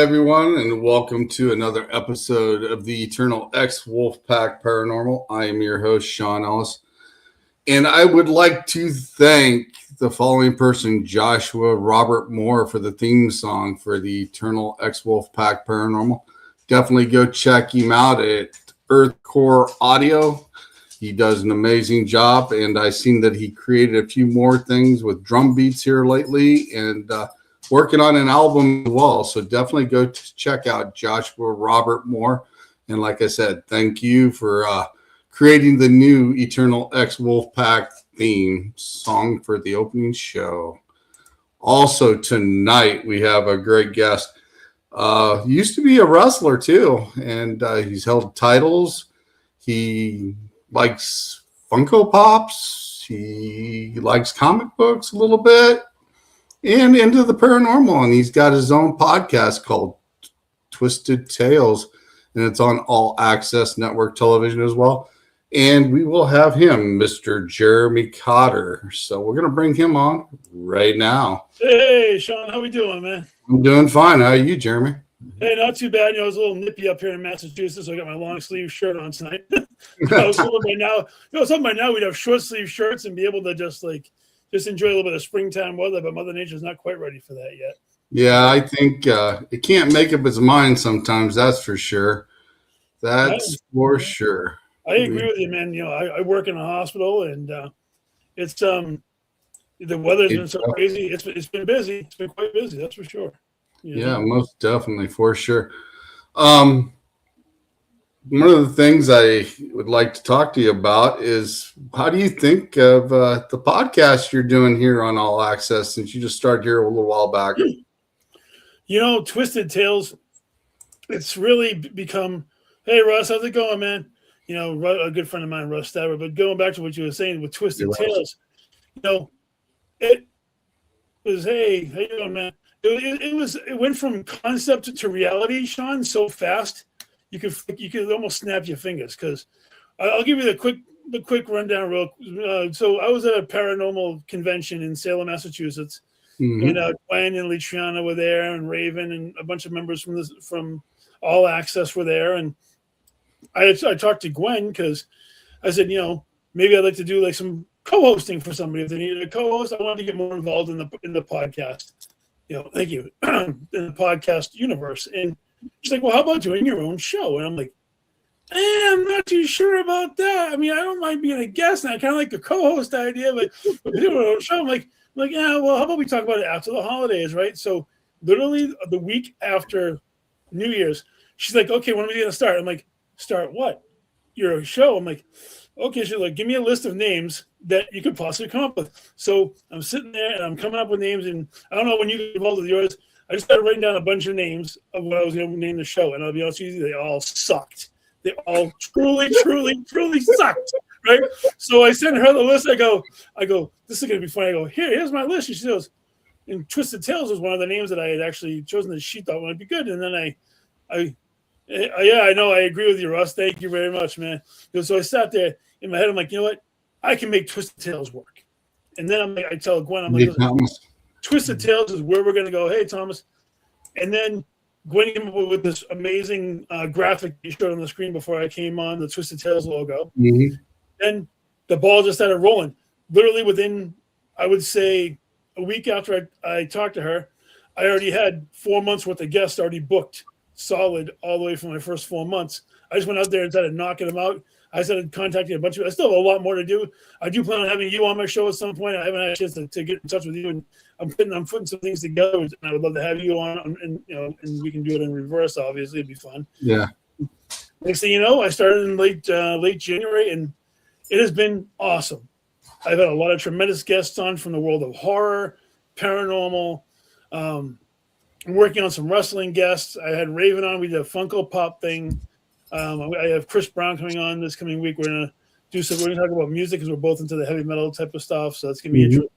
everyone, and welcome to another episode of the Eternal X Wolfpack Paranormal. I am your host, Sean Ellis, and I would like to thank the following person, Joshua Robert Moore, for the theme song for the Eternal X Wolfpack Paranormal. Definitely go check him out at Earthcore Audio. He does an amazing job, and I've seen that he created a few more things with drum beats here lately, and working on an album as well. So definitely go check out Joshua Robert Moore. And like I said, thank you for creating the new Eternal X Wolfpack theme song for the opening show. Also tonight, we have a great guest. Used to be a wrestler too, and he's held titles. He likes Funko Pops. He likes comic books a little bit. And into the paranormal, and he's got his own podcast called Twisted Tales, and it's on All Access Network television as well. And we will have him, Mr. Jermey Cotter. So we're going to bring him on right now. Hey, Sean, how we doing, man? I'm doing fine. How are you, Jeremy? Hey, not too bad. It was a little nippy up here in Massachusetts, so I got my long sleeve shirt on tonight. I was hoping by now we'd have short sleeve shirts and be able to just enjoy a little bit of springtime weather, but Mother Nature's not quite ready for that yet. Yeah, I think it can't make up its mind sometimes, that's for sure. That's for sure. I agree with you, man. You know, I work in a hospital, and it's the weather's been so crazy. It's been busy. It's been quite busy, that's for sure. Yeah, most definitely, for sure. One of the things I would like to talk to you about is how do you think of the podcast you're doing here on All Access since you just started here a little while back? You know, Twisted Tales, it's really become, hey, Russ, how's it going, man? You know, a good friend of mine, Russ Stabber, but going back to what you were saying with Twisted Tales, you know, it was, hey, how you doing, man? It went from concept to reality, Sean, so fast. You could almost snap your fingers, because I'll give you the quick rundown. So I was at a paranormal convention in Salem, Massachusetts, and Gwen and Litriana were there, and Raven and a bunch of members from All Access were there, and I talked to Gwen because I said, you know, maybe I'd like to do like some co-hosting for somebody. If they needed a co-host, I wanted to get more involved in the podcast. You know, thank you, in the podcast universe. And she's like, well, how about doing your own show? And I'm like, I'm not too sure about that. I mean, I don't mind being a guest, and I kind of like the co-host idea, but doing our own show, I'm like, yeah, well, how about we talk about it after the holidays, right? So literally the week after New Year's, she's like, okay, when are we going to start? I'm like, start what? Your show? I'm like, okay. She's like, give me a list of names that you could possibly come up with. So I'm sitting there and I'm coming up with names, and I don't know when you get involved with yours. I just started writing down a bunch of names of what I was going to name the show, and I'll be honest with you, they all sucked. They all truly sucked, right? So I sent her the list. I go, this is going to be funny. I go, here's my list. And she goes, and Twisted Tales was one of the names that I had actually chosen that she thought would be good. And then I know, I agree with you, Russ. Thank you very much, man. So I sat there in my head. I'm like, you know what? I can make Twisted Tales work. And then I tell Gwen, I'm like, Twisted Tales is where we're going to go. Hey, Thomas. And then Gwen came up with this amazing graphic you showed on the screen before I came on, the Twisted Tales logo. And the ball just started rolling. Literally within, I would say, a week after I talked to her, I already had 4 months worth of guests already booked, solid, all the way from my first 4 months. I just went out there and started knocking them out. I started contacting a bunch of. I still have a lot more to do. I do plan on having you on my show at some point. I haven't had a chance to get in touch with you, and I'm putting some things together. And I would love to have you on, and you know, and we can do it in reverse. Obviously, it'd be fun. Yeah. Next thing you know, I started in late January, and it has been awesome. I've had a lot of tremendous guests on from the world of horror, paranormal. I'm working on some wrestling guests. I had Raven on. We did a Funko Pop thing. I have Chris Brown coming on this coming week. We're gonna talk about music because we're both into the heavy metal type of stuff. So that's gonna be interesting.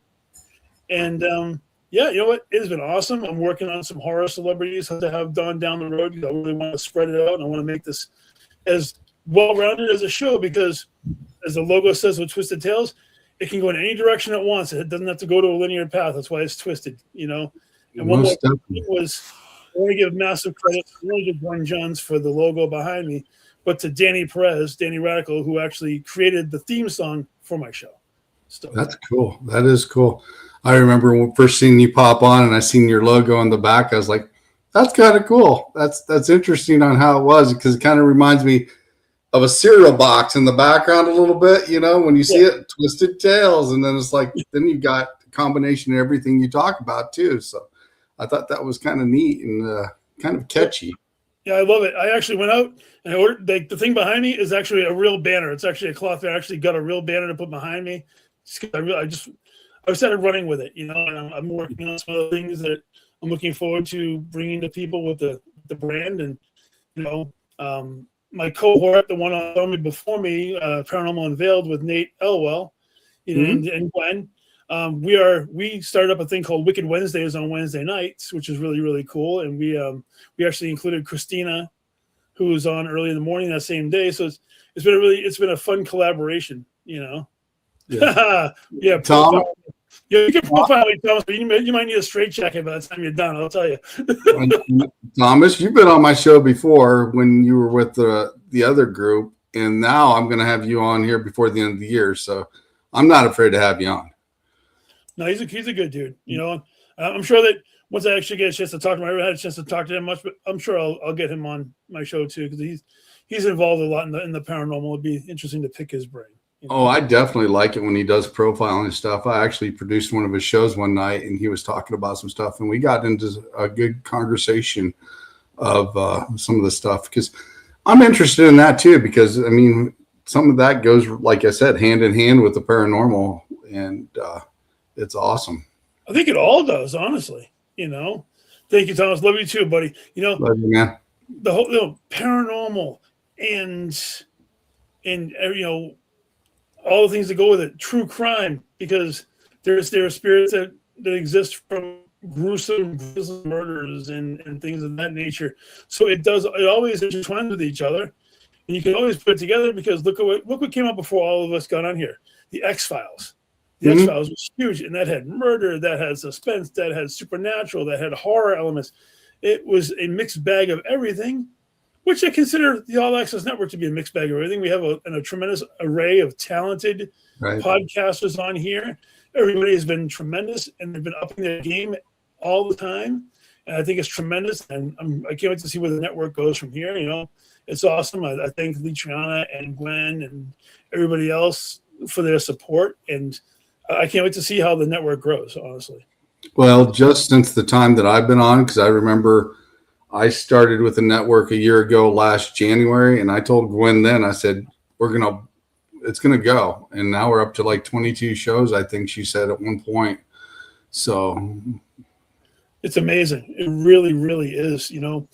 And yeah, you know what? It has been awesome. I'm working on some horror celebrities to have done down the road. I really want to spread it out, and I want to make this as well-rounded as a show because, as the logo says with Twisted Tales, it can go in any direction it wants. It doesn't have to go to a linear path. That's why it's twisted, you know. And one more thing was want to give massive credit not only to Glenn Johns for the logo behind me, but to Danny Radical, who actually created the theme song for my show. So that's cool. That is cool. I remember when first seeing you pop on and I seen your logo on the back. I was like, that's kind of cool. That's interesting on how it was, because it kind of reminds me of a cereal box in the background a little bit, when you see it, Twisted Tales. And then it's like, then you got a combination of everything you talk about too. So I thought that was kind of neat and kind of catchy. Yeah, I love it. I actually went out and I ordered the thing behind me is actually a real banner. It's actually a cloth that I actually got a real banner to put behind me. I started running with it, and I'm working on some of the things that I'm looking forward to bringing to people with the brand. And, my cohort, the one on me before me, Paranormal Unveiled with Nate Elwell, and Glenn, we started up a thing called Wicked Wednesdays on Wednesday nights, which is really, really cool. And we actually included Christina, who was on early in the morning that same day. So it's been a fun collaboration, Yeah. Yeah. Tom, you can profile me, Thomas, but you might need a straight jacket by the time you're done. I'll tell you. Thomas, you've been on my show before when you were with the other group, and now I'm going to have you on here before the end of the year. So I'm not afraid to have you on. No, he's a good dude. I'm sure that once I actually get a chance to talk to him, I haven't had a chance to talk to him much, but I'm sure I'll get him on my show too, because he's involved a lot in the paranormal. It'd be interesting to pick his brain. Oh, I definitely like it when he does profiling and stuff. I actually produced one of his shows one night, and he was talking about some stuff, and we got into a good conversation of some of the stuff, because I'm interested in that too, because some of that goes, like I said, hand in hand with the paranormal, and it's awesome. I think it all does, honestly. Thank you, Thomas. Love you too, buddy. Love you, man. The whole paranormal and all the things that go with it, true crime, because there are spirits that exist from gruesome murders and things of that nature. So it always intertwines with each other, and you can always put it together, because look what came up before all of us got on here. The X-Files. The X-Files was huge, and that had murder, that had suspense, that had supernatural, that had horror elements. It was a mixed bag of everything, which I consider the All Access Network to be a mixed bag of everything. We have a tremendous array of talented podcasters on here. Everybody has been tremendous, and they've been upping their game all the time. And I think it's tremendous. And I can't wait to see where the network goes from here. It's awesome. I thank Litriana and Gwen and everybody else for their support. And I can't wait to see how the network grows, honestly. Well, just since the time that I've been on, because I remember I started with the network a year ago last January, and I told Gwen then, I said, it's going to go. And now we're up to like 22 shows, I think she said at one point. So it's amazing. It really, really is, and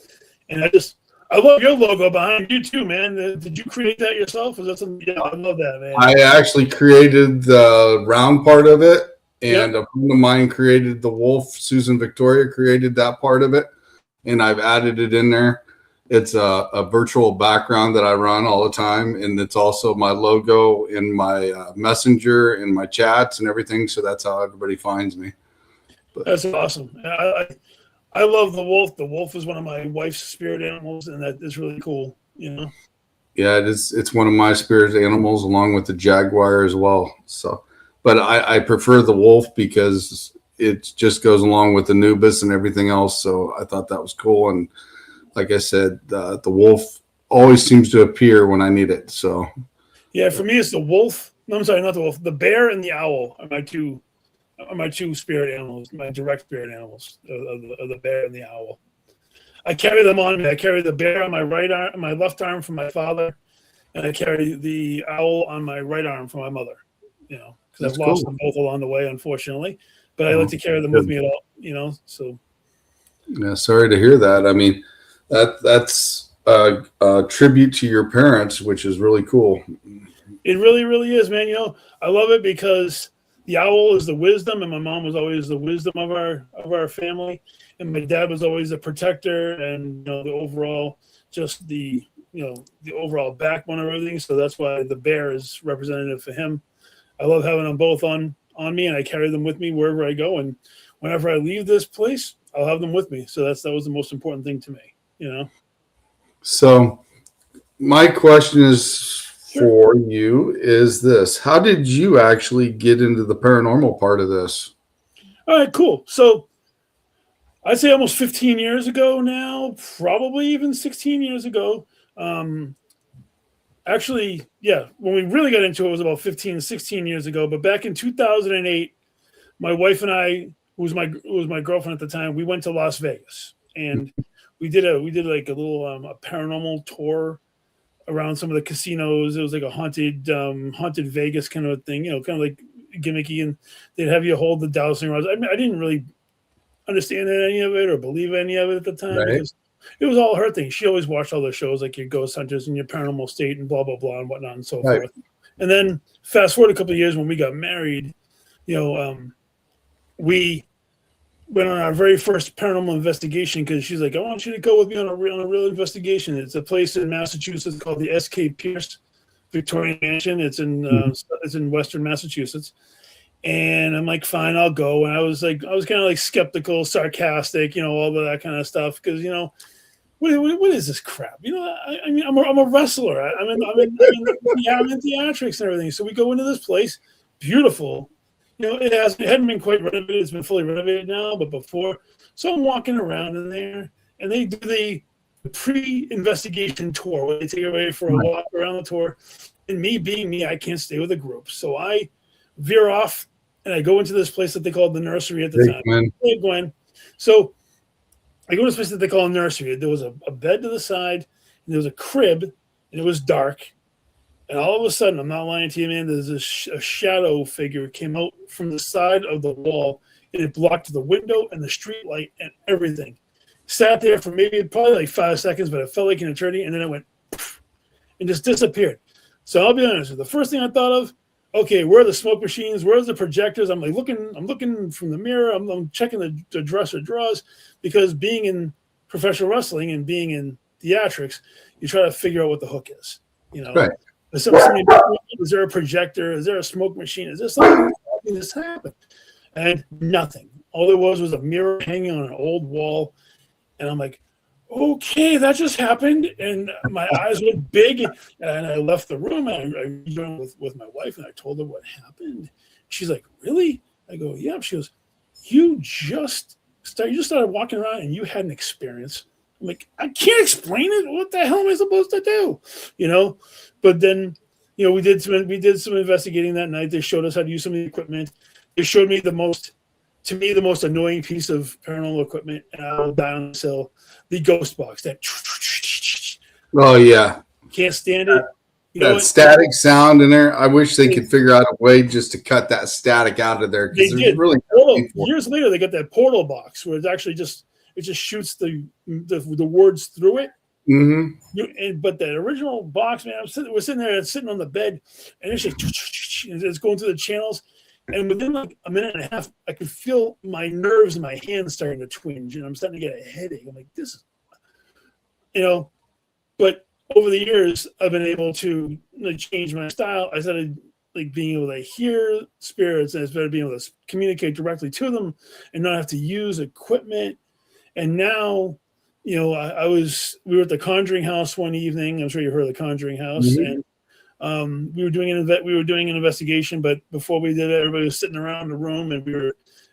I love your logo behind you too, man. Did you create that yourself? Is that something? Yeah, I love that, man. I actually created the round part of it, and a friend of mine created the wolf. Susan Victoria created that part of it, and I've added it in there. It's a virtual background that I run all the time, and it's also my logo in my messenger and my chats and everything. So that's how everybody finds me. But that's awesome. I love the wolf. The wolf is one of my wife's spirit animals, and that is really cool. Yeah, it is. It's one of my spirit animals, along with the jaguar as well. So, but I prefer the wolf because it just goes along with Anubis and everything else. So I thought that was cool. And like I said, the wolf always seems to appear when I need it. So yeah, for me, it's the wolf. No, I'm sorry, not the wolf. The bear and the owl are my two spirit animals, my direct spirit animals, of the bear and the owl. I carry them on me. I carry the bear on my right arm, my left arm from my father, and I carry the owl on my right arm from my mother. Because I've lost them both along the way, unfortunately. But I like to carry them with me at all. So yeah, sorry to hear that. I mean, that's a tribute to your parents, which is really cool. It really, really is, man. I love it because the owl is the wisdom, and my mom was always the wisdom of our family, and my dad was always a protector, and the overall just the overall backbone of everything. So that's why the bear is representative for him. I love having them both on me, and I carry them with me wherever I go. And whenever I leave this place, I'll have them with me. So that was the most important thing to me, you know? So my question is Sure. for you is this: how did you actually get into the paranormal part of this? All right, cool. So I'd say almost 15 years ago now, probably even 16 years ago. Actually, yeah, when we really got into it was about 15, 16 years ago. But back in 2008, my wife and I, who was my girlfriend at the time, we went to Las Vegas, and we did like a little a paranormal tour around some of the casinos. It was like a haunted Vegas kind of thing, kind of like gimmicky, and they'd have you hold the dowsing rods. I mean, I didn't really understand any of it or believe any of it at the time Right. because it was all her thing. She always watched all the shows like your Ghost Hunters and your Paranormal State and blah blah blah and whatnot and so Right. forth. And then fast forward a couple of years when we got married, you know, we went on our very first paranormal investigation because she's like, I want you to go with me on a real investigation. It's a place in Massachusetts called the S.K. Pierce Victorian Mansion. It's in Western Massachusetts. And I'm like, fine, I'll go. And I was kind of like skeptical, sarcastic, all of that kind of stuff. Because, what is this crap? I mean, I'm a wrestler. I'm in theatrics and everything. So we go into this place, beautiful. It hadn't been quite renovated. It's been fully renovated now, but before. So I'm walking around in there, and they do the pre-investigation tour where they take everybody for a walk around the tour. And me being me, I can't stay with a group. So I veer off, and I go into this place that they called the nursery at the time. Hey, Gwen. So I go to this place that they call a nursery. There was a bed to the side, and there was a crib, and it was dark. And all of a sudden, I'm not lying to you, man, there's a shadow figure came out from the side of the wall, and it blocked the window and the street light and everything. Sat there for probably like 5 seconds, but it felt like an eternity, and then it went and just disappeared. So I'll be honest with you. The first thing I thought of, okay, where are the smoke machines? Where's the projectors? I'm looking from the mirror. I'm checking the dresser drawers because being in professional wrestling and being in theatrics, you try to figure out what the hook is. Right. Is there a projector? Is there a smoke machine? Is there something this happened? And nothing. All there was a mirror hanging on an old wall. And I'm like, okay, that just happened. And my eyes went big. And I left the room. And I joined with my wife, and I told her what happened. She's like, really? I go, yeah. She goes, you just started walking around and you had an experience. I'm like, I can't explain it. What the hell am I supposed to do? But then, we did some investigating that night. They showed us how to use some of the equipment. They showed me the most annoying piece of paranormal equipment, and I will die on this hill. The ghost box. That. Oh yeah. Can't stand it. That static sound in there. I wish they could figure out a way just to cut that static out of there. They did. Really years later, they got that portal box where it actually just shoots the words through it. Mm-hmm. But that original box, man, we're sitting there, it's sitting on the bed, and it's going through the channels. And within like a minute and a half, I could feel my nerves in my hands starting to twinge, and I'm starting to get a headache. I'm like, this is, but over the years, I've been able to change my style. I started being able to hear spirits, and I started being able to communicate directly to them and not have to use equipment. And now, we were at the Conjuring House one evening. I'm sure you heard of the Conjuring House, and we were doing an investigation. But before we did it, everybody was sitting around the room, and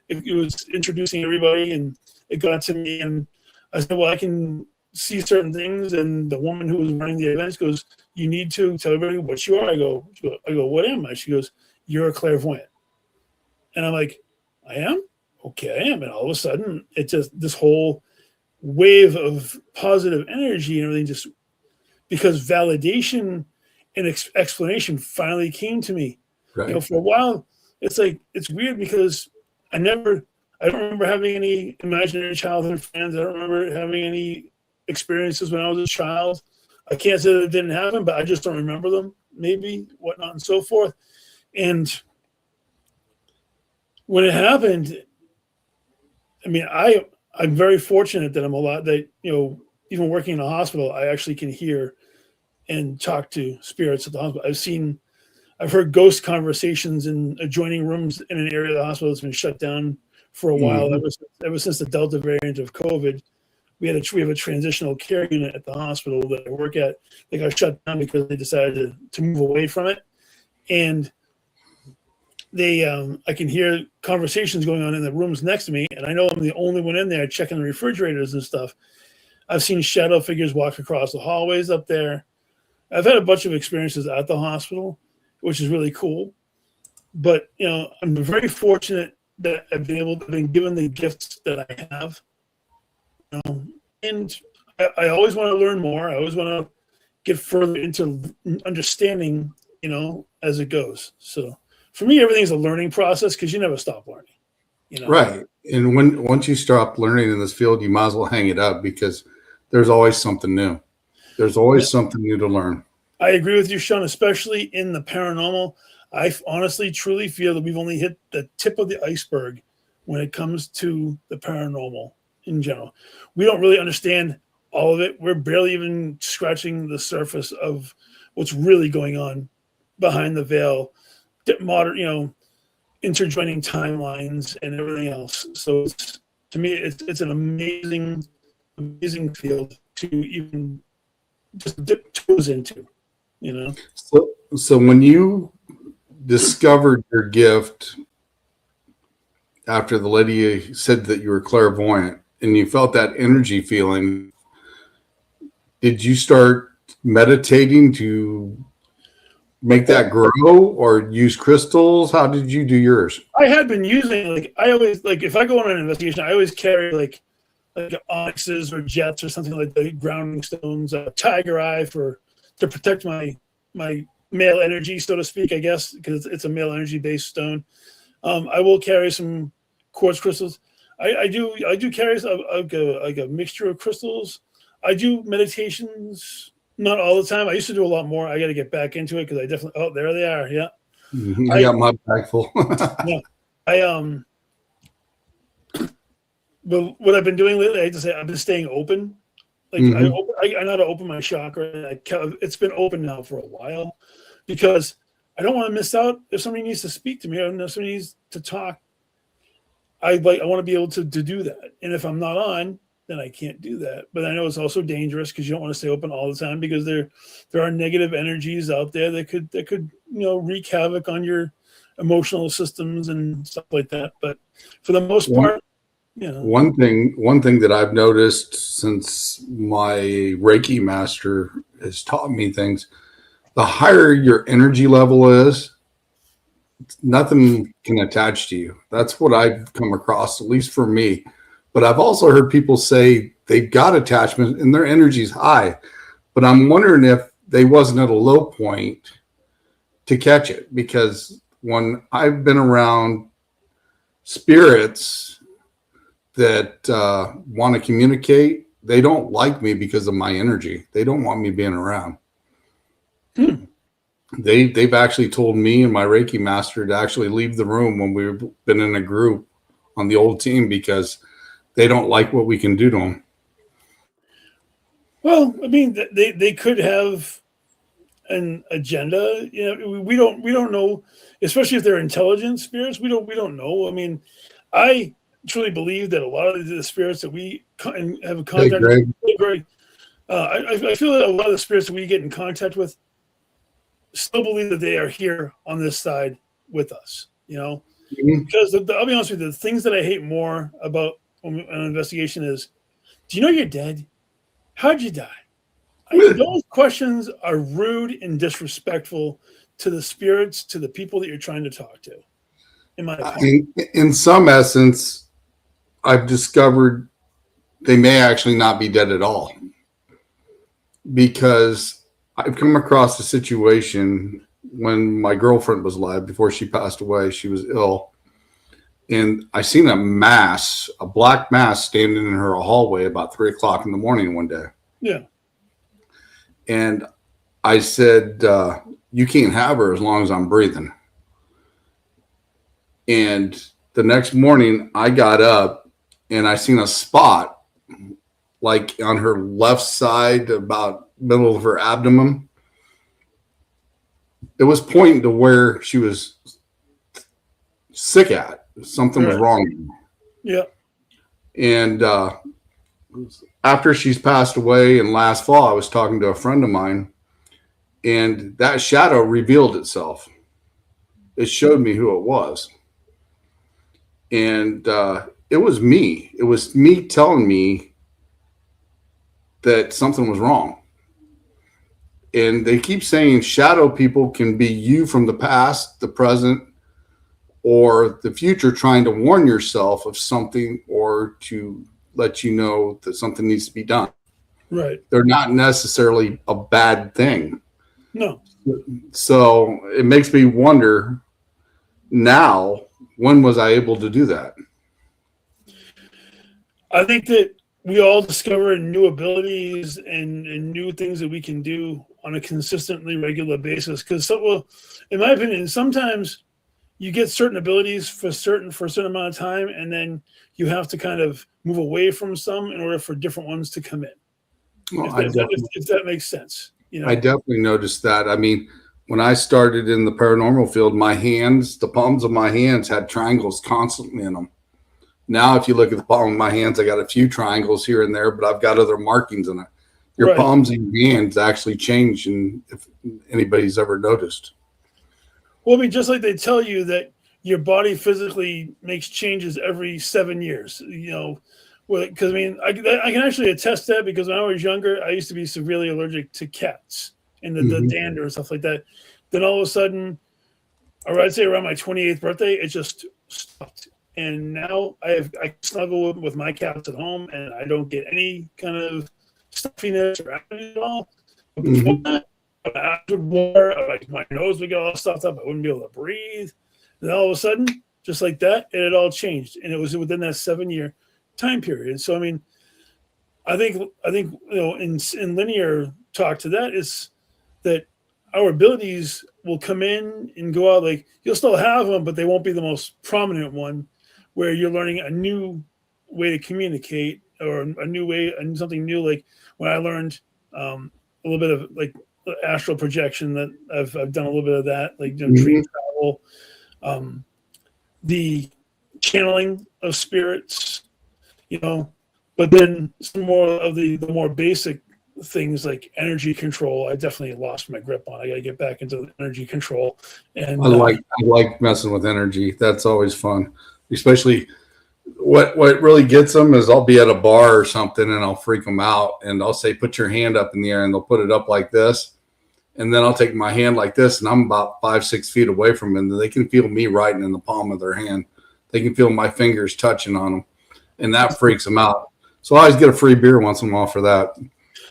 it was introducing everybody, and it got to me, and I said, well, I can see certain things. And the woman who was running the events goes, you need to tell everybody what you are. I go, what am I? She goes, you're a clairvoyant. And I'm like, I am? Okay, I am. And all of a sudden, it's just this whole wave of positive energy and everything, just because validation and explanation finally came to me. Right. For a while, it's weird because I don't remember having any imaginary childhood friends. I don't remember having any experiences when I was a child. I can't say that it didn't happen, but I just don't remember them, maybe, whatnot, and so forth. And when it happened, I mean, I'm very fortunate that I'm even working in a hospital, I actually can hear and talk to spirits at the hospital. I've heard ghost conversations in adjoining rooms in an area of the hospital that's been shut down for a while. Ever since the Delta variant of COVID, we have a transitional care unit at the hospital that I work at. They got shut down because they decided to move away from it, and they I can hear conversations going on in the rooms next to me, and I know I'm the only one in there checking the refrigerators and stuff. I've seen shadow figures walk across the hallways up there. I've had a bunch of experiences at the hospital, which is really cool. But I'm very fortunate that I've been given the gifts that I have. And I always want to learn more. I always want to get further into understanding, as it goes. So for me, everything's a learning process because you never stop learning. Right. And once you stop learning in this field, you might as well hang it up because there's always something new. There's always something new to learn. I agree with you, Sean, especially in the paranormal. I honestly, truly feel that we've only hit the tip of the iceberg when it comes to the paranormal in general. We don't really understand all of it. We're barely even scratching the surface of what's really going on behind the veil, modern, interjoining timelines and everything else. So to me, it's an amazing field to even just dip toes into, So when you discovered your gift after the lady said that you were clairvoyant and you felt that energy feeling, did you start meditating to make that grow or use crystals? How did you do yours? I had been using, I always, if I go on an investigation, I always carry like onyxes or jets or something like the grounding stones, tiger eye to protect my male energy, so to speak, I guess, because it's a male energy based stone. I will carry some quartz crystals. I do carry like a mixture of crystals. I do meditations, not all the time. I used to do a lot more. I got to get back into it because I definitely. Oh, there they are. Yeah, I got my bag full. Yeah, but what I've been doing lately, I have to say, I've been staying open. I know how to open my chakra. It's been open now for a while because I don't want to miss out if somebody needs to speak to me or if somebody needs to talk. I want to be able to do that. And if I'm not on, then I can't do that. But I know it's also dangerous because you don't want to stay open all the time because there are negative energies out there that could wreak havoc on your emotional systems and stuff like that. But for the most part, one thing that I've noticed since my Reiki master has taught me things, the higher your energy level is, nothing can attach to you. That's what I've come across, at least for me. But I've also heard people say they've got attachment and their energy's high. But I'm wondering if they wasn't at a low point to catch it. Because when I've been around spirits that want to communicate, they don't like me because of my energy. They don't want me being around. They've actually told me and my Reiki master to actually leave the room when we've been in a group on the old team because they don't like what we can do to them. Well, I mean, they could have an agenda. We don't know, especially if they're intelligent spirits. We don't know. I mean, I truly believe that a lot of the spirits that we have contact with, I feel that a lot of the spirits that we get in contact with still believe that they are here on this side with us, because I'll be honest with you, the things that I hate more about an investigation is, do you know you're dead? How'd you die? Those questions are rude and disrespectful to the spirits, to the people that you're trying to talk to, in my opinion. In some essence, I've discovered they may actually not be dead at all, because I've come across a situation when my girlfriend was alive, before she passed away. She was ill, and I seen a black mass standing in her hallway about 3:00 in the morning one day. Yeah. And I said, you can't have her as long as I'm breathing. And the next morning I got up and I seen a spot like on her left side, about middle of her abdomen. It was pointing to where she was sick at. Something was wrong. Yeah. And after she's passed away, and last fall, I was talking to a friend of mine, and that shadow revealed itself. It showed me who it was. And it was me. It was me telling me that something was wrong. And they keep saying shadow people can be you from the past, the present, or the future, trying to warn yourself of something or to let you know that something needs to be done. Right. They're not necessarily a bad thing. No. So it makes me wonder now, when was I able to do that? I think that we all discover new abilities and new things that we can do on a consistently regular basis. Because, well, in my opinion, sometimes you get certain abilities for a certain amount of time, and then you have to kind of move away from some in order for different ones to come in. Well, If that makes sense, I definitely noticed that. I mean, when I started in the paranormal field, my hands, the palms of my hands had triangles constantly in them. Now, if you look at the palm of my hands, I got a few triangles here and there, but I've got other markings in it. Your Right. palms and your hands actually change, and if anybody's ever noticed. Well, I mean, just like they tell you that your body physically makes changes every 7 years, because I mean, I can actually attest that, because when I was younger, I used to be severely allergic to cats and the dander and stuff like that. Then all of a sudden, or I'd say around my 28th birthday, it just stopped. And now I snuggle with my cats at home, and I don't get any kind of stuffiness or anything at all. But before that, after war, my nose would get all stuffed up. I wouldn't be able to breathe. And all of a sudden, just like that, it all changed, and it was within that 7-year time period. So I mean, I think in linear talk to that is that our abilities will come in and go out. Like, you'll still have them, but they won't be the most prominent one, where you're learning a new way to communicate, or a new way and something new. Like when I learned a little bit of like astral projection, that I've done a little bit of that, like dream travel, the channeling of spirits, but then some more of the more basic things like energy control, I definitely lost my grip on. I got to get back into energy control. And I like messing with energy. That's always fun, especially what really gets them is I'll be at a bar or something and I'll freak them out, and I'll say, put your hand up in the air, and they'll put it up like this. And then I'll take my hand like this, and I'm about 5-6 feet away from them, and they can feel me writing in the palm of their hand. They can feel my fingers touching on them, and that freaks them out. So I always get a free beer once in a while for that.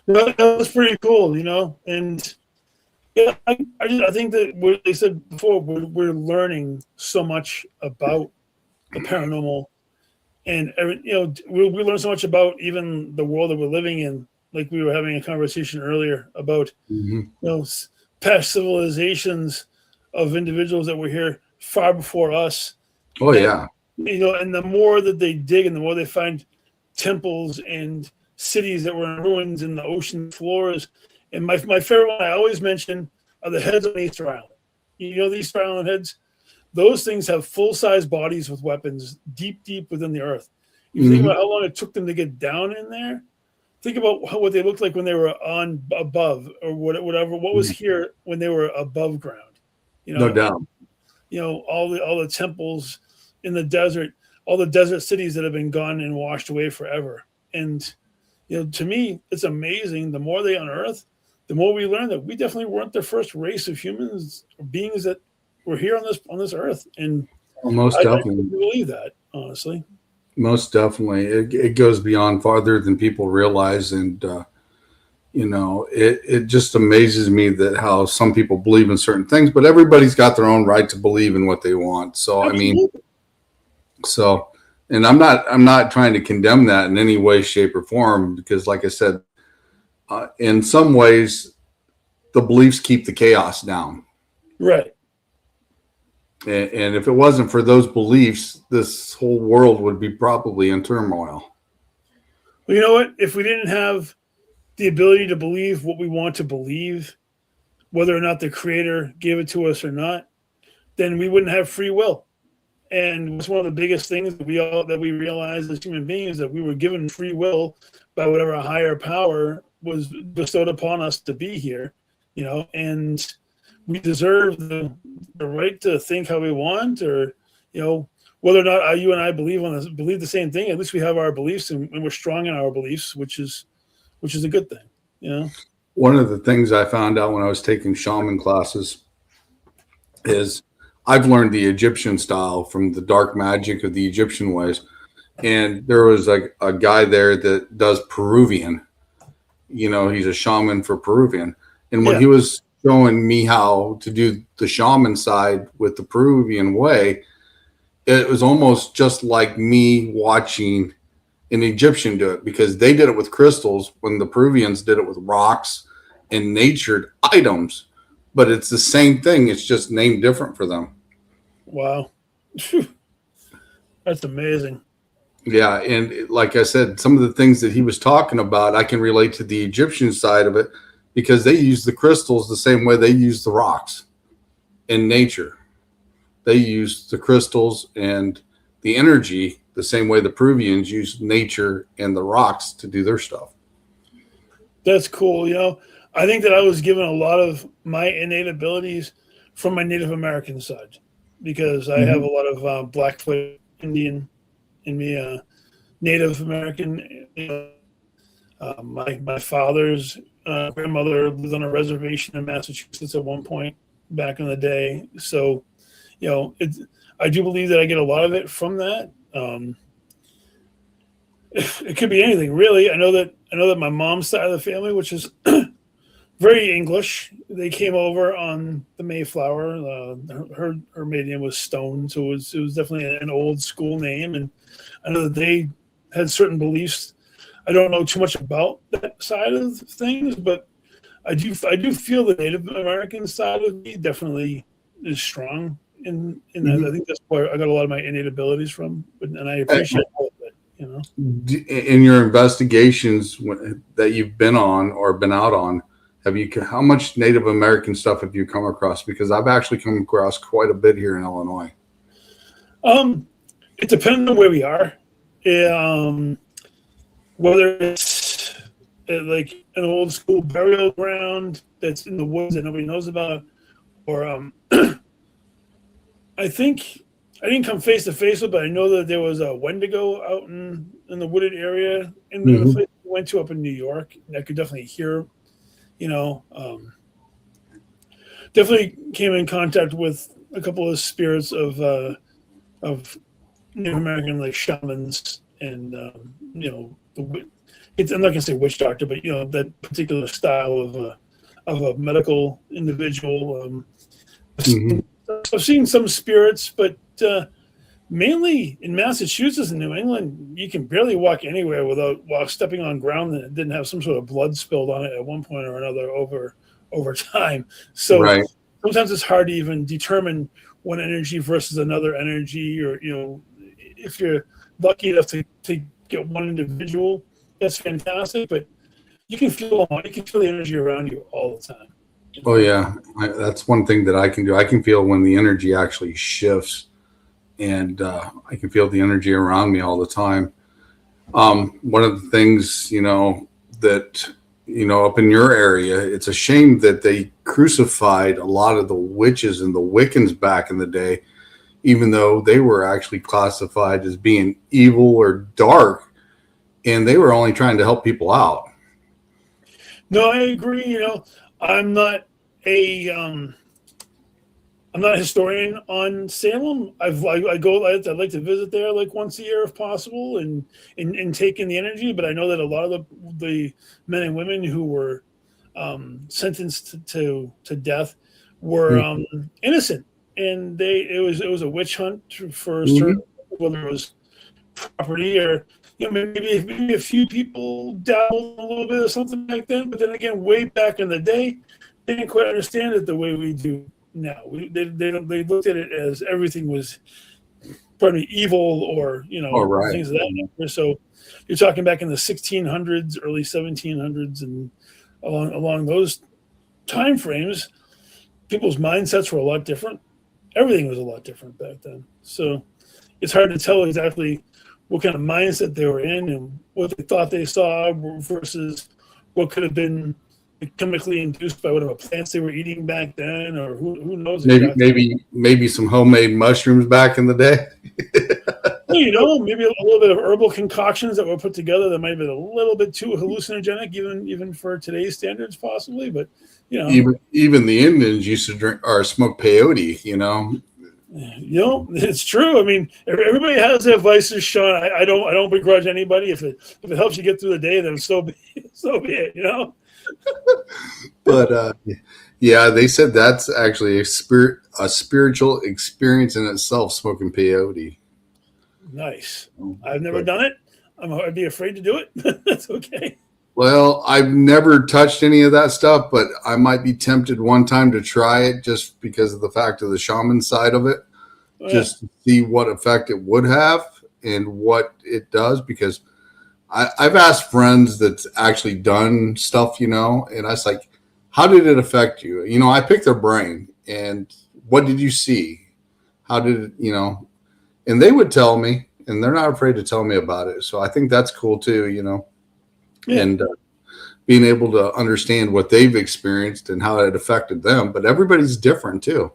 That was pretty cool, and yeah, I think that what they said before, we're learning so much about the paranormal, and we learn so much about even the world that we're living in. Like we were having a conversation earlier about past civilizations of individuals that were here far before us. Oh yeah. And the more that they dig, and the more they find temples and cities that were in ruins in the ocean floors. And my favorite one I always mention are the heads on Easter Island. The Easter Island heads, those things have full-size bodies with weapons deep within the earth. You think about how long it took them to get down in there. Think about what they looked like when they were on above, or whatever. What was here when they were above ground? No doubt. All the temples in the desert, all the desert cities that have been gone and washed away forever. And to me, it's amazing. The more they unearth, the more we learn that we definitely weren't the first race of humans or beings that were here on this earth. And most definitely, I believe that, honestly. Most definitely, it goes beyond farther than people realize, and it just amazes me that how some people believe in certain things, but everybody's got their own right to believe in what they want. So absolutely. And I'm not trying to condemn that in any way, shape, or form, because, like I said, in some ways, the beliefs keep the chaos down. Right. And if it wasn't for those beliefs, this whole world would be probably in turmoil. Well, you know what? If we didn't have the ability to believe what we want to believe, whether or not the creator gave it to us or not, then we wouldn't have free will. And it's one of the biggest things that we realized as human beings, that we were given free will by whatever higher power was bestowed upon us to be here, and we deserve the right to think how we want, or whether or not you and I believe the same thing. At least we have our beliefs, and we're strong in our beliefs, which is a good thing. One of the things I found out when I was taking shaman classes is I've learned the Egyptian style from the dark magic of the Egyptian ways. And there was like a guy there that does Peruvian. He's a shaman for Peruvian. And when he was showing me how to do the shaman side with the Peruvian way, it was almost just like me watching an Egyptian do it, because they did it with crystals when the Peruvians did it with rocks and natured items. But it's the same thing. It's just named different for them. Wow. That's amazing. Yeah. And like I said, some of the things that he was talking about, I can relate to the Egyptian side of it, because they use the crystals the same way they use the rocks in nature. They use the crystals and the energy the same way the Peruvians use nature and the rocks to do their stuff. That's cool. I think that I was given a lot of my innate abilities from my Native American side, because I have a lot of Blackfoot Indian in me, Native American. My father's grandmother lived on a reservation in Massachusetts at one point back in the day. So, I do believe that I get a lot of it from that. It could be anything, really. I know that my mom's side of the family, which is very English, they came over on the Mayflower. Her maiden name was Stone, so it was definitely an old school name. And I know that they had certain beliefs. I don't know too much about that side of things, but I do feel the Native American side of me definitely is strong in that. I think that's where I got a lot of my innate abilities from, and I appreciate all of it. In your investigations that you've been on or been out on, how much Native American stuff have you come across? Because I've actually come across quite a bit here in Illinois. It depends on where we are. Whether it's like an old school burial ground that's in the woods that nobody knows about, or I think I didn't come face to face with, but I know that there was a Wendigo out in the wooded area in the place we went to up in New York. And I could definitely hear, definitely came in contact with a couple of spirits of Native American, like shamans, and I'm not gonna say witch doctor, but that particular style of a medical individual. I've seen some spirits, but mainly in Massachusetts and New England, you can barely walk anywhere without stepping on ground that didn't have some sort of blood spilled on it at one point or another over time. So sometimes it's hard to even determine one energy versus another energy, or if you're lucky enough to get one individual, that's fantastic. But you can feel the energy around you all the time. Oh yeah, that's one thing that I can do. I can feel when the energy actually shifts, and I can feel the energy around me all the time. One of the things, that up in your area, it's a shame that they crucified a lot of the witches and the Wiccans back in the day, even though they were actually classified as being evil or dark, and they were only trying to help people out. No, I agree. I'm not a historian on Salem. I'd like to visit there like once a year if possible, and take in the energy. But I know that a lot of the men and women who were sentenced to death were innocent, and it was a witch hunt for certain, whether it was property or maybe a few people dabbled a little bit or something like that. But then again, way back in the day, they didn't quite understand it the way we do now. They looked at it as everything was probably evil or things of that nature. So you're talking back in the 1600s, early 1700s, and along those time frames, people's mindsets were a lot different. Everything was a lot different back then. So it's hard to tell exactly what kind of mindset they were in and what they thought they saw versus what could have been chemically induced by whatever plants they were eating back then, or who knows exactly. Maybe some homemade mushrooms back in the day. Well, maybe a little bit of herbal concoctions that were put together that might have been a little bit too hallucinogenic, even for today's standards, possibly. But even the Indians used to drink or smoke peyote. It's true. I mean, everybody has their vices, Sean. I don't begrudge anybody. If it helps you get through the day, then so be it. But yeah, they said that's actually a spiritual experience in itself, smoking peyote. Nice. I've never done it. I'd be afraid to do it. That's okay. Well, I've never touched any of that stuff, but I might be tempted one time to try it just because of the fact of the shaman side of it, just to see what effect it would have and what it does. Because I've asked friends that's actually done stuff, and I was like, how did it affect you? I picked their brain and what did you see? How did it, and they would tell me, and they're not afraid to tell me about it. So I think that's cool too, and being able to understand what they've experienced and how it affected them. But everybody's different too.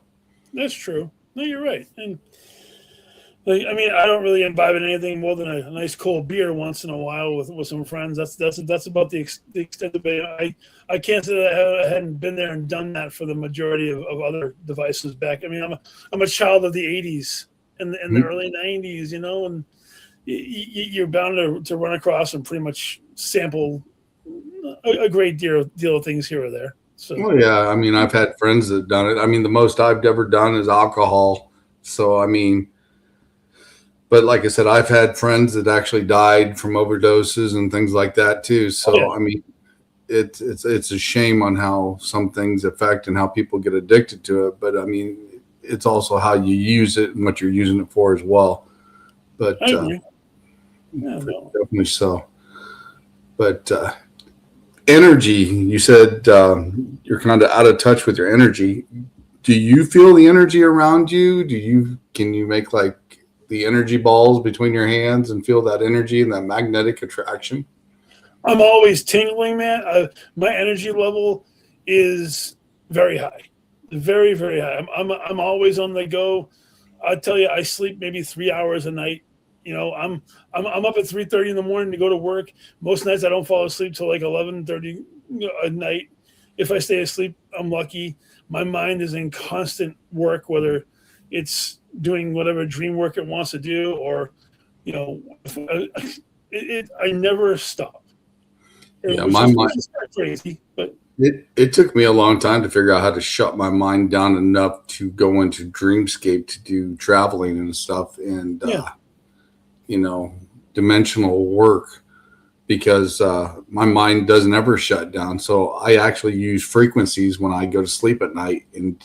That's true. No, you're right. And I don't really imbibe in anything more than a nice cold beer once in a while with some friends. That's about the extent of it. I can't say that I hadn't been there and done that for the majority of other devices back. I'm a child of the 80s and the early 90s, and you're bound to run across and pretty much sample a great deal of things here or there. So, well, yeah, I've had friends that have done it. The most I've ever done is alcohol. So, but like I said, I've had friends that actually died from overdoses and things like that too. So, it's a shame on how some things affect and how people get addicted to it. But it's also how you use it and what you're using it for as well. But I agree. Definitely so. But energy, you said you're kind of out of touch with your energy. Do you feel the energy around you? Can you make like the energy balls between your hands and feel that energy and that magnetic attraction? I'm always tingling, man. My energy level is very high, very, very high. I'm always on the go. I tell you, I sleep maybe 3 hours a night. I'm up at 3:30 in the morning to go to work. Most nights I don't fall asleep till like 11:30 at night. If I stay asleep, I'm lucky. My mind is in constant work, whether it's doing whatever dream work it wants to do, or I never stop. My mind is crazy, but it took me a long time to figure out how to shut my mind down enough to go into dreamscape to do traveling and stuff and dimensional work, because my mind doesn't ever shut down. So I actually use frequencies when I go to sleep at night and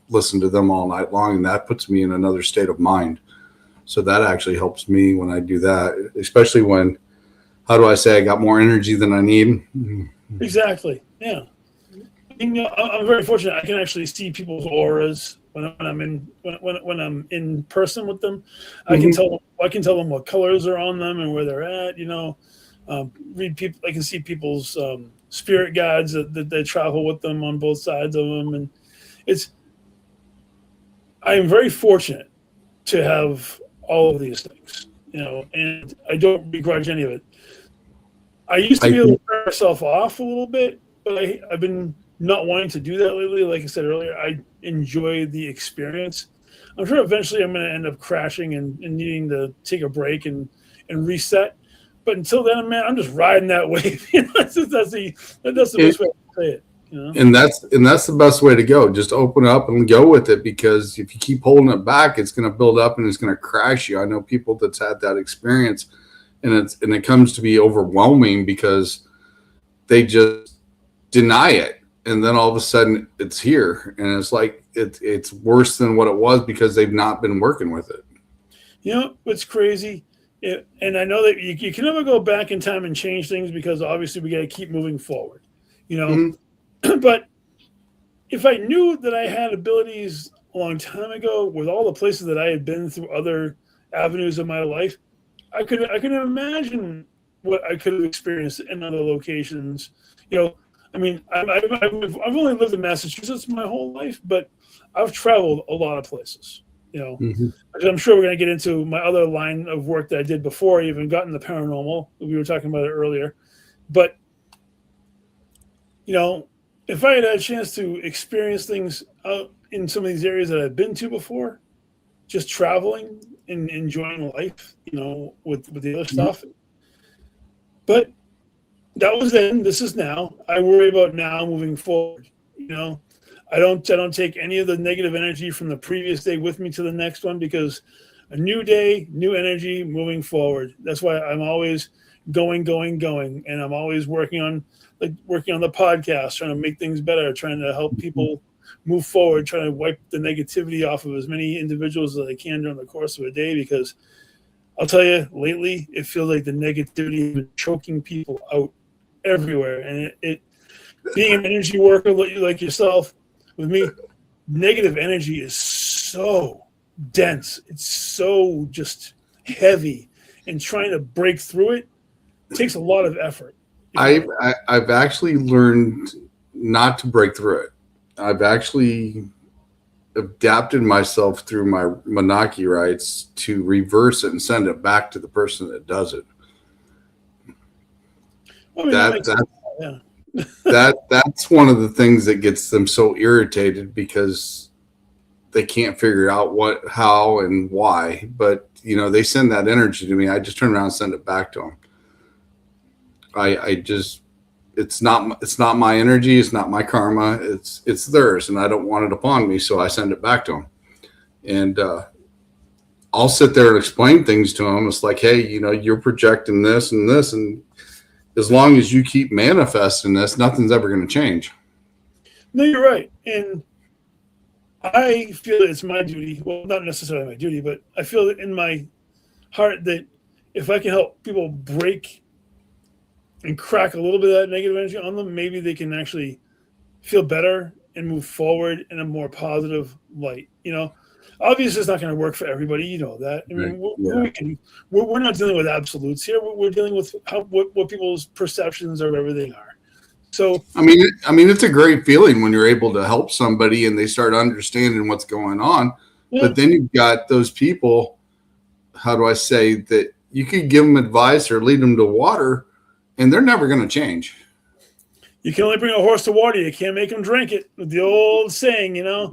listen to them all night long, and that puts me in another state of mind. So that actually helps me when I do that, especially when, how do I say, I got more energy than I need. Exactly. Yeah. I'm very fortunate. I can actually see people's auras when I'm in person with them. I can tell them what colors are on them and where they're at. Read people. I can see people's spirit guides that they travel with them on both sides of them, and I am very fortunate to have all of these things. And I don't begrudge any of it. I used to be able to turn myself off a little bit, but I've been not wanting to do that lately. Like I said earlier, I enjoy the experience. I'm sure eventually I'm going to end up crashing and needing to take a break and reset. But until then, man, I'm just riding that wave. That's the best way to say it. And that's the best way to go. Just open up and go with it, because if you keep holding it back, it's going to build up and it's going to crash you. I know people that's had that experience, and it comes to be overwhelming because they just deny it, and then all of a sudden it's here, and it's like it's worse than what it was because they've not been working with it. What's crazy, and I know that you can never go back in time and change things, because obviously we got to keep moving forward. But if I knew that I had abilities a long time ago, with all the places that I had been through other avenues of my life, I can imagine what I could have experienced in other locations. I mean, I've only lived in Massachusetts my whole life, but I've traveled a lot of places. Mm-hmm. I'm sure we're going to get into my other line of work that I did before I even got into paranormal. We were talking about it earlier. But, if I had a chance to experience things out in some of these areas that I've been to before, just traveling and enjoying life, with the other stuff. But that was then. This is now. I worry about now moving forward. I don't take any of the negative energy from the previous day with me to the next one, because a new day, new energy, moving forward. That's why I'm always going, and I'm always working on the podcast, trying to make things better, trying to help people move forward, trying to wipe the negativity off of as many individuals as I can during the course of a day, because I'll tell you, lately it feels like the negativity has been choking people out everywhere. And it being an energy worker like yourself, with me, negative energy is so dense. It's so just heavy, and trying to break through it takes a lot of effort. I've actually learned not to break through it. I've actually adapted myself through my Menaki rights to reverse it and send it back to the person that does it. That's one of the things that gets them so irritated, because they can't figure out what, how, and why. But they send that energy to me. I just turn around and send it back to them. It's not my energy. It's not my karma. It's theirs, and I don't want it upon me. So I send it back to them, and I'll sit there and explain things to them. It's like, hey, you're projecting this and this, and as long as you keep manifesting this, nothing's ever going to change. No, you're right. And I feel that it's my duty. Well, not necessarily my duty, but I feel that in my heart that if I can help people break and crack a little bit of that negative energy on them, maybe they can actually feel better and move forward in a more positive light. Obviously it's not going to work for everybody. That. I mean, we're not dealing with absolutes here. We're dealing with what people's perceptions of everything are. So, I mean, it's a great feeling when you're able to help somebody and they start understanding what's going on. Yeah. But then you've got those people, how do I say, that you could give them advice or lead them to water, and they're never going to change. You can only bring a horse to water. You can't make them drink it. The old saying, Yeah.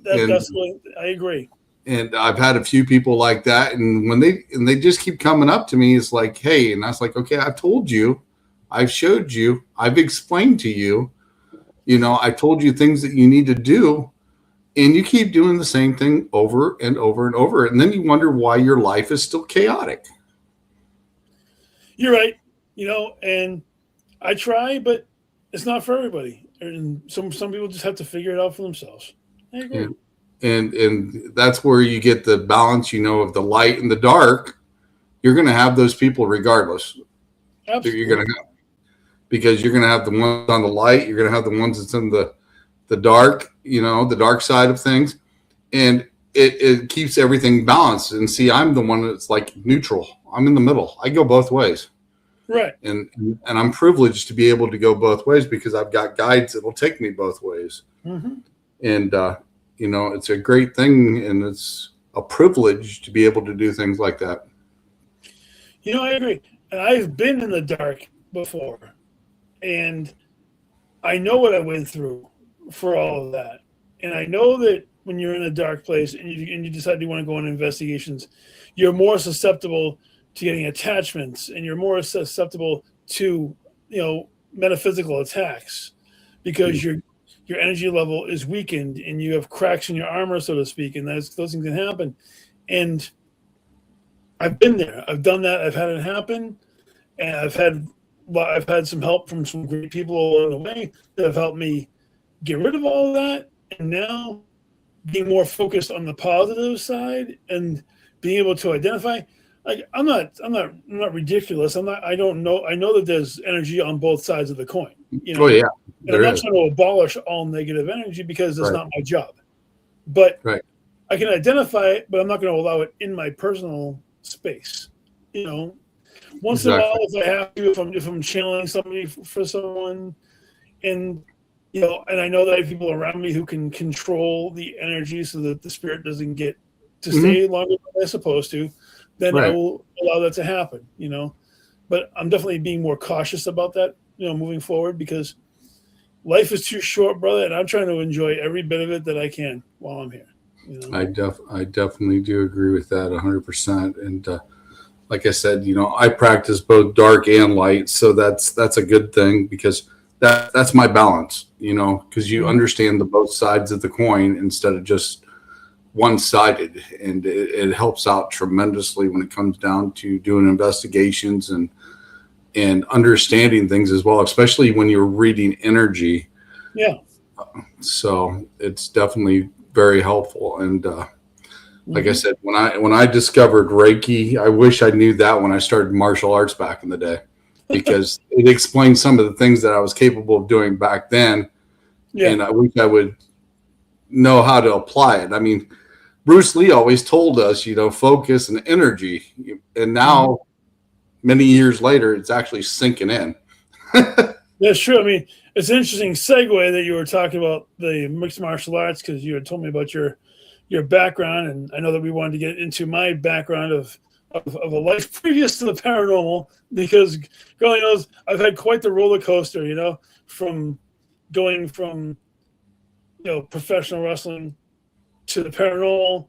That's what I agree. And I've had a few people like that, and when they just keep coming up to me, it's like, hey, and I was like, okay, I've told you, I've showed you, I've explained to you, I told you things that you need to do, and you keep doing the same thing over and over and over, and then you wonder why your life is still chaotic. You're right, and I try, but it's not for everybody, and some people just have to figure it out for themselves. I agree. And that's where you get the balance, of the light and the dark. You're going to have those people regardless. Absolutely. You're going to have, because you're going to have the ones on the light. You're going to have the ones that's in the dark, the dark side of things. And it keeps everything balanced. And see, I'm the one that's like neutral. I'm in the middle. I go both ways. Right. And I'm privileged to be able to go both ways, because I've got guides that will take me both ways. Mm-hmm. And, it's a great thing, and it's a privilege to be able to do things like that. I agree. And I've been in the dark before, and I know what I went through for all of that. And I know that when you're in a dark place and you decide you want to go on investigations, you're more susceptible to getting attachments, and you're more susceptible to, metaphysical attacks, because your energy level is weakened and you have cracks in your armor, so to speak, and those things can happen. And I've been there. I've done that. I've had it happen, and I've had some help from some great people along the way that have helped me get rid of all of that. And now being more focused on the positive side and being able to identify, like, I'm not ridiculous. I don't know. I know that there's energy on both sides of the coin. Oh yeah. And I'm not trying to abolish all negative energy, because it's not my job. But I can identify it, but I'm not going to allow it in my personal space. Once in a while, Exactly. if I have to, if I'm channeling somebody for someone, and and I know that I have people around me who can control the energy so that the spirit doesn't get to Mhm. stay longer than they're supposed to, then I Right. will allow that to happen. But I'm definitely being more cautious about that. Moving forward, because life is too short, brother, and I'm trying to enjoy every bit of it that I can while I'm here. I definitely do agree with that 100%. And like I said, I practice both dark and light, so that's a good thing because that's my balance. Because you Mhm. understand the both sides of the coin instead of just one sided, and it helps out tremendously when it comes down to doing investigations and understanding things as well, especially when you're reading energy. Yeah. So it's definitely very helpful. And like I Hmm. said, when I discovered Reiki, I wish I knew that when I started martial arts back in the day, because it explained some of the things that I was capable of doing back then, Yeah. and I wish I would know how to apply it. I mean, Bruce Lee always told us, focus and energy, and Hmm. now many years later, it's actually sinking in. That's true. I mean, it's an interesting segue that you were talking about the mixed martial arts, because you had told me about your background, and I know that we wanted to get into my background of a life previous to the paranormal, because God knows I've had quite the roller coaster, from going from professional wrestling to the paranormal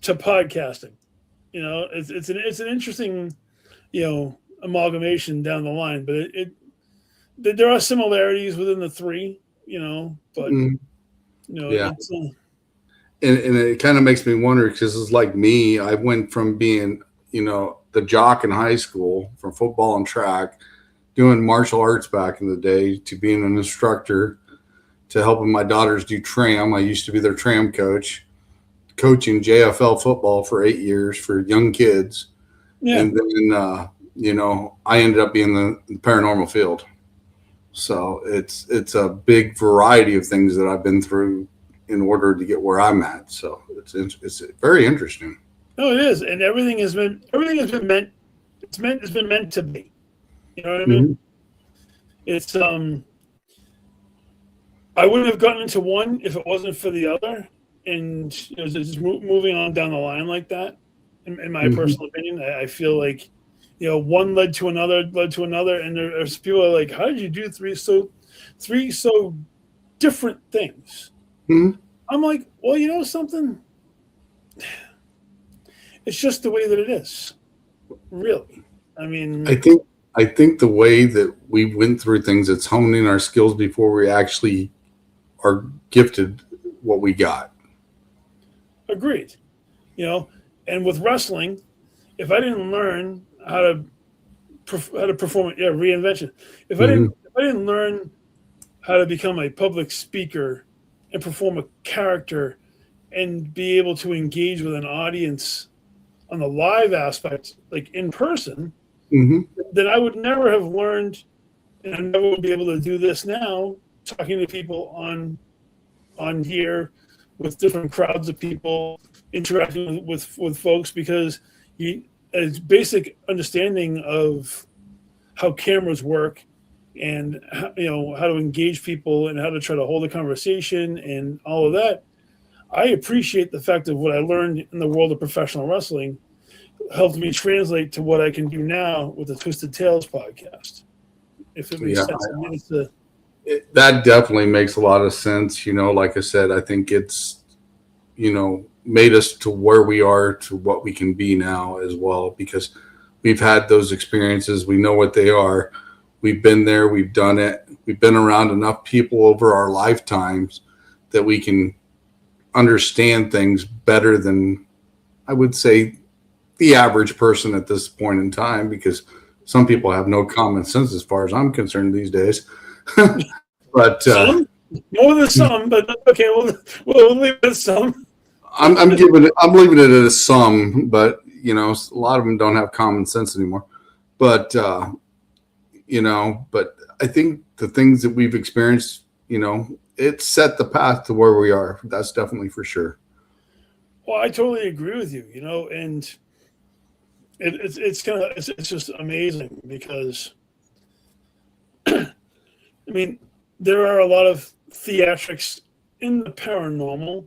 to podcasting. It's an interesting amalgamation down the line, but there are similarities within the three, but Mm, yeah, it's and it kind of makes me wonder because it's like me. I went from being, the jock in high school from football and track, doing martial arts back in the day, to being an instructor, to helping my daughters do tram. I used to be their tram coach, coaching JFL football for 8 years for young kids, yeah. and then I ended up being the paranormal field. So it's a big variety of things that I've been through in order to get where I'm at. So it's very interesting. No, it is, and everything has been meant. It's been meant to be. You know what I mean? Hmm. It's I wouldn't have gotten into one if it wasn't for the other, and just moving on down the line like that. In my Hmm. personal opinion, I feel like one led to another, and there's people are like, "How did you do three so different things?" Hmm. I'm like, "Well, something. It's just the way that it is, really. I I mean, think I think the way that we went through things, it's honing our skills before we actually are gifted what we got. agreed. You know, and with wrestling, if I didn't learn how to perform it, yeah, reinvention. If I didn't Hmm. if I didn't learn how to become a public speaker and perform a character and be able to engage with an audience on the live aspect, like in person, Hmm. then I would never have learned, and I never would be able to do this now, talking to people on here with different crowds of people, interacting with folks, because you a basic understanding of how cameras work, and how to engage people and how to try to hold a conversation and all of that. I appreciate the fact of what I learned in the world of professional wrestling helped me translate to what I can do now with the Twisted Tales podcast. If it makes Yeah, sense. I mean, it's a that definitely makes a lot of sense. Like I said, I think it's made us to where we are to what we can be now as well, because we've had those experiences. We know what they are. We've been there. We've done it. We've been around enough people over our lifetimes that we can understand things better than, I would say, the average person at this point in time, because some people have no common sense as far as I'm concerned these days. But some more than some, but okay, we'll leave it at some. I'm leaving it at a sum, but a lot of them don't have common sense anymore. But but I think the things that we've experienced, it set the path to where we are. That's definitely for sure. Well, I totally agree with you. And it's just amazing because I mean, there are a lot of theatrics in the paranormal.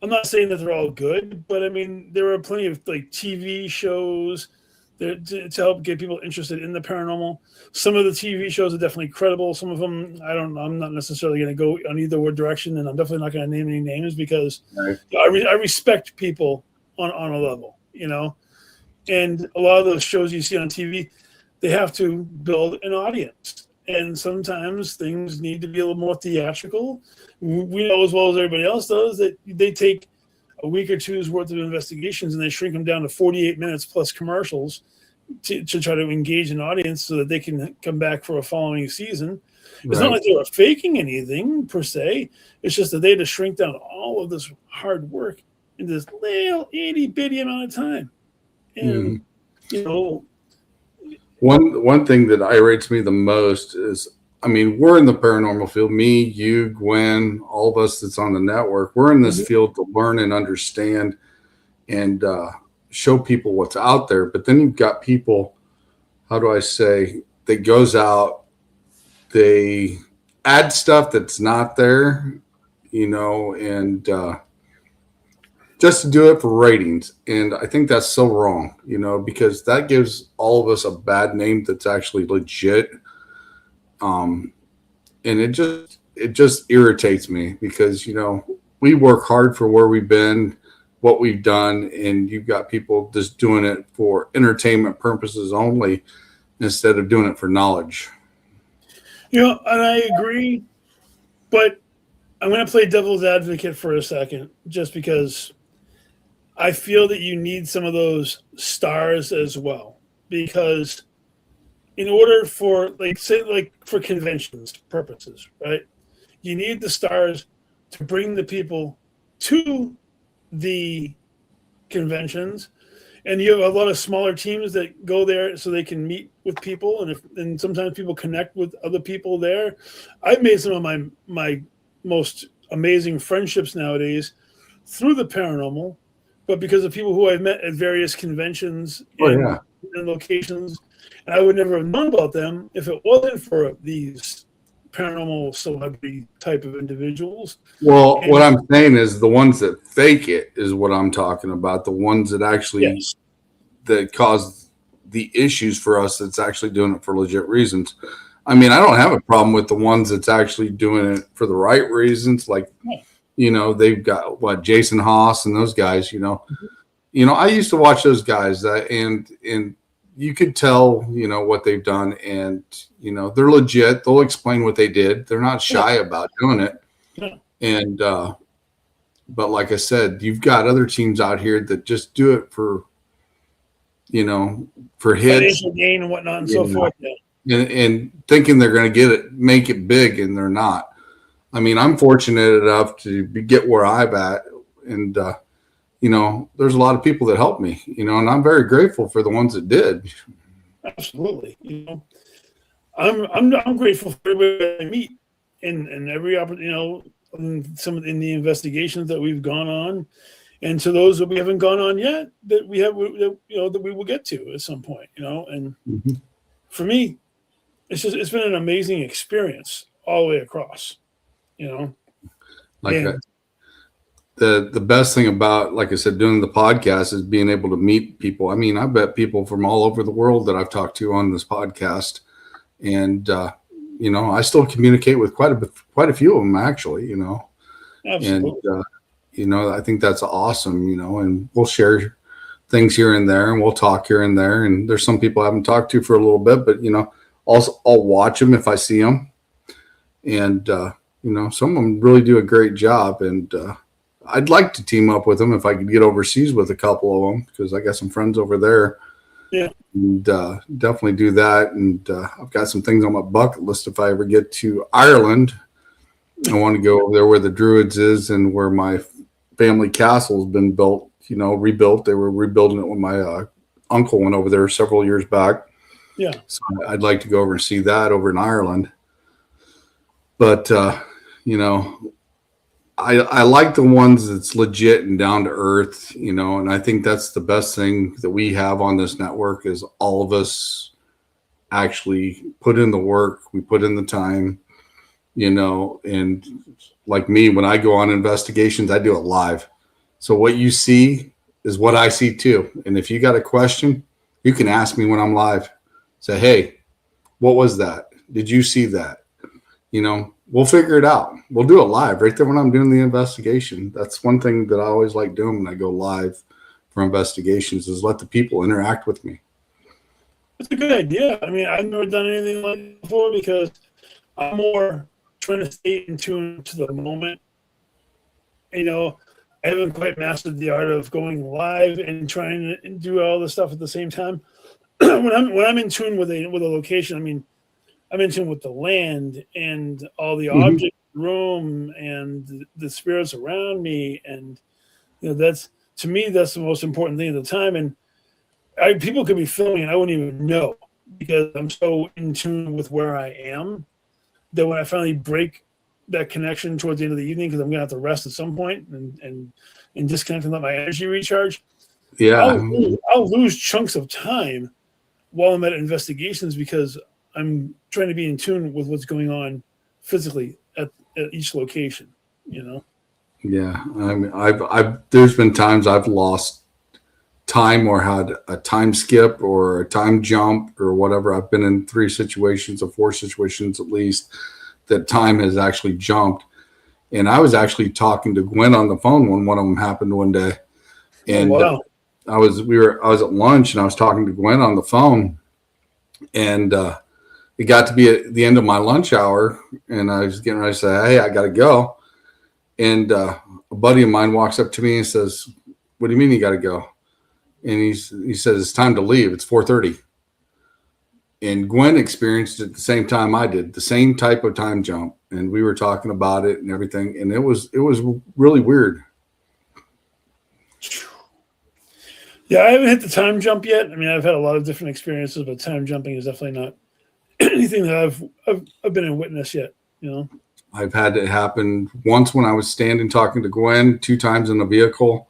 I'm not saying that they're all good, but I mean, there are plenty of like TV shows that to help get people interested in the paranormal. Some of the TV shows are definitely credible. Some of them, I don't know. I'm not necessarily going to go on either direction, and I'm definitely not going to name any names because Right. I respect people on a level, And a lot of those shows you see on TV, they have to build an audience. And sometimes things need to be a little more theatrical. We know as well as everybody else does that they take a week or two's worth of investigations and they shrink them down to 48 minutes plus commercials to try to engage an audience so that they can come back for a following season. It's not like they were faking anything per se. It's just that they had to shrink down all of this hard work in this little itty bitty amount of time. And, One thing that irritates me the most is, I mean, we're in the paranormal field. Me, you, Gwen, all of us that's on the network. We're in this field to learn and understand and show people what's out there. But then you've got people, how do I say, that goes out, they add stuff that's not there, and just to do it for ratings. And I think that's so wrong, because that gives all of us a bad name that's actually legit. And it just irritates me because, we work hard for where we've been, what we've done, and you've got people just doing it for entertainment purposes only instead of doing it for knowledge. And I agree, but I'm going to play devil's advocate for a second, just because I feel that you need some of those stars as well, because in order for for conventions purposes, right? You need the stars to bring the people to the conventions, and you have a lot of smaller teams that go there so they can meet with people, and sometimes people connect with other people there. I've made some of my most amazing friendships nowadays through the paranormal, but because of people who I've met at various conventions and locations, and I would never have known about them if it wasn't for these paranormal celebrity type of individuals. Well, what I'm saying is the ones that fake it is what I'm talking about. The ones that actually that cause the issues for us that's actually doing it for legit reasons. I mean, I don't have a problem with the ones that's actually doing it for the right reasons. Like, they've got Jason Haas and those guys, I used to watch those guys and you could tell, what they've done, and, they're legit. They'll explain what they did. They're not shy about doing it. Yeah. And, but like I said, you've got other teams out here that just do it for, for hits, financial gain and whatnot and so forth. And thinking they're going to make it big, and they're not. I mean, I'm fortunate enough to get where I'm at, and there's a lot of people that helped me, and I'm very grateful for the ones that did. Absolutely, I'm grateful for everybody I meet, and every opportunity, in the investigations that we've gone on, and to those that we haven't gone on yet that we have, that we will get to at some point, and for me, it's been an amazing experience all the way across, Like the best thing about, like I said, doing the podcast is being able to meet people. I mean, I bet people from all over the world that I've talked to on this podcast, and I still communicate with quite a few of them actually. Absolutely. And I think that's awesome. And we'll share things here and there, and we'll talk here and there. And there's some people I haven't talked to for a little bit, but also I'll watch them if I see them, and some of them really do a great job, and I'd like to team up with them if I could get overseas with a couple of them, because I got some friends over there. Yeah, and definitely do that. And I've got some things on my bucket list. If I ever get to Ireland, I want to go over there where the Druids is and where my family castle has been built. Rebuilt. They were rebuilding it when my uncle went over there several years back. Yeah, so I'd like to go over and see that over in Ireland. But I like the ones that's legit and down to earth, you know, and I think that's the best thing that we have on this network is all of us actually put in the work, we put in the time, you know, and like me, when I go on investigations, I do it live. So what you see is what I see too. And if you got a question, you can ask me when I'm live. Say, hey, what was that? Did you see that? You know, we'll figure it out. We'll do it live right there when I'm doing the investigation. That's one thing that I always like doing when I go live for investigations is let the people interact with me. That's a good idea. I mean, I've never done anything like that before because I'm more trying to stay in tune to the moment. You know, I haven't quite mastered the art of going live and trying to do all this stuff at the same time. when I'm in tune with a location, I mean, I'm in tune with the land and all the objects in the room and the spirits around me, and you know that's to me that's the most important thing at the time. And people could be filming and I wouldn't even know because I'm so in tune with where I am that when I finally break that connection towards the end of the evening, because I'm gonna have to rest at some point and disconnect and let my energy recharge. Yeah. I'll lose chunks of time while I'm at investigations because I'm trying to be in tune with what's going on physically at each location. You know. Yeah. I mean, I've there's been times I've lost time or had a time skip or a time jump or whatever. I've been in 3 situations or 4 situations at least that time has actually jumped. And I was actually talking to Gwen on the phone when one of them happened one day. And wow. I was at lunch and I was talking to Gwen on the phone, and it got to be at the end of my lunch hour, and I was getting ready to say, "Hey, I got to go." And a buddy of mine walks up to me and says, "What do you mean you got to go?" And he says, "It's time to leave. It's 4:30." And Gwen experienced it at the same time I did, the same type of time jump, and we were talking about it and everything, and it was really weird. Yeah, I haven't hit the time jump yet. I mean, I've had a lot of different experiences, but time jumping is definitely not anything that I've been a witness yet. You know, I've had it happen once when I was standing talking to Gwen, 2 times in a vehicle,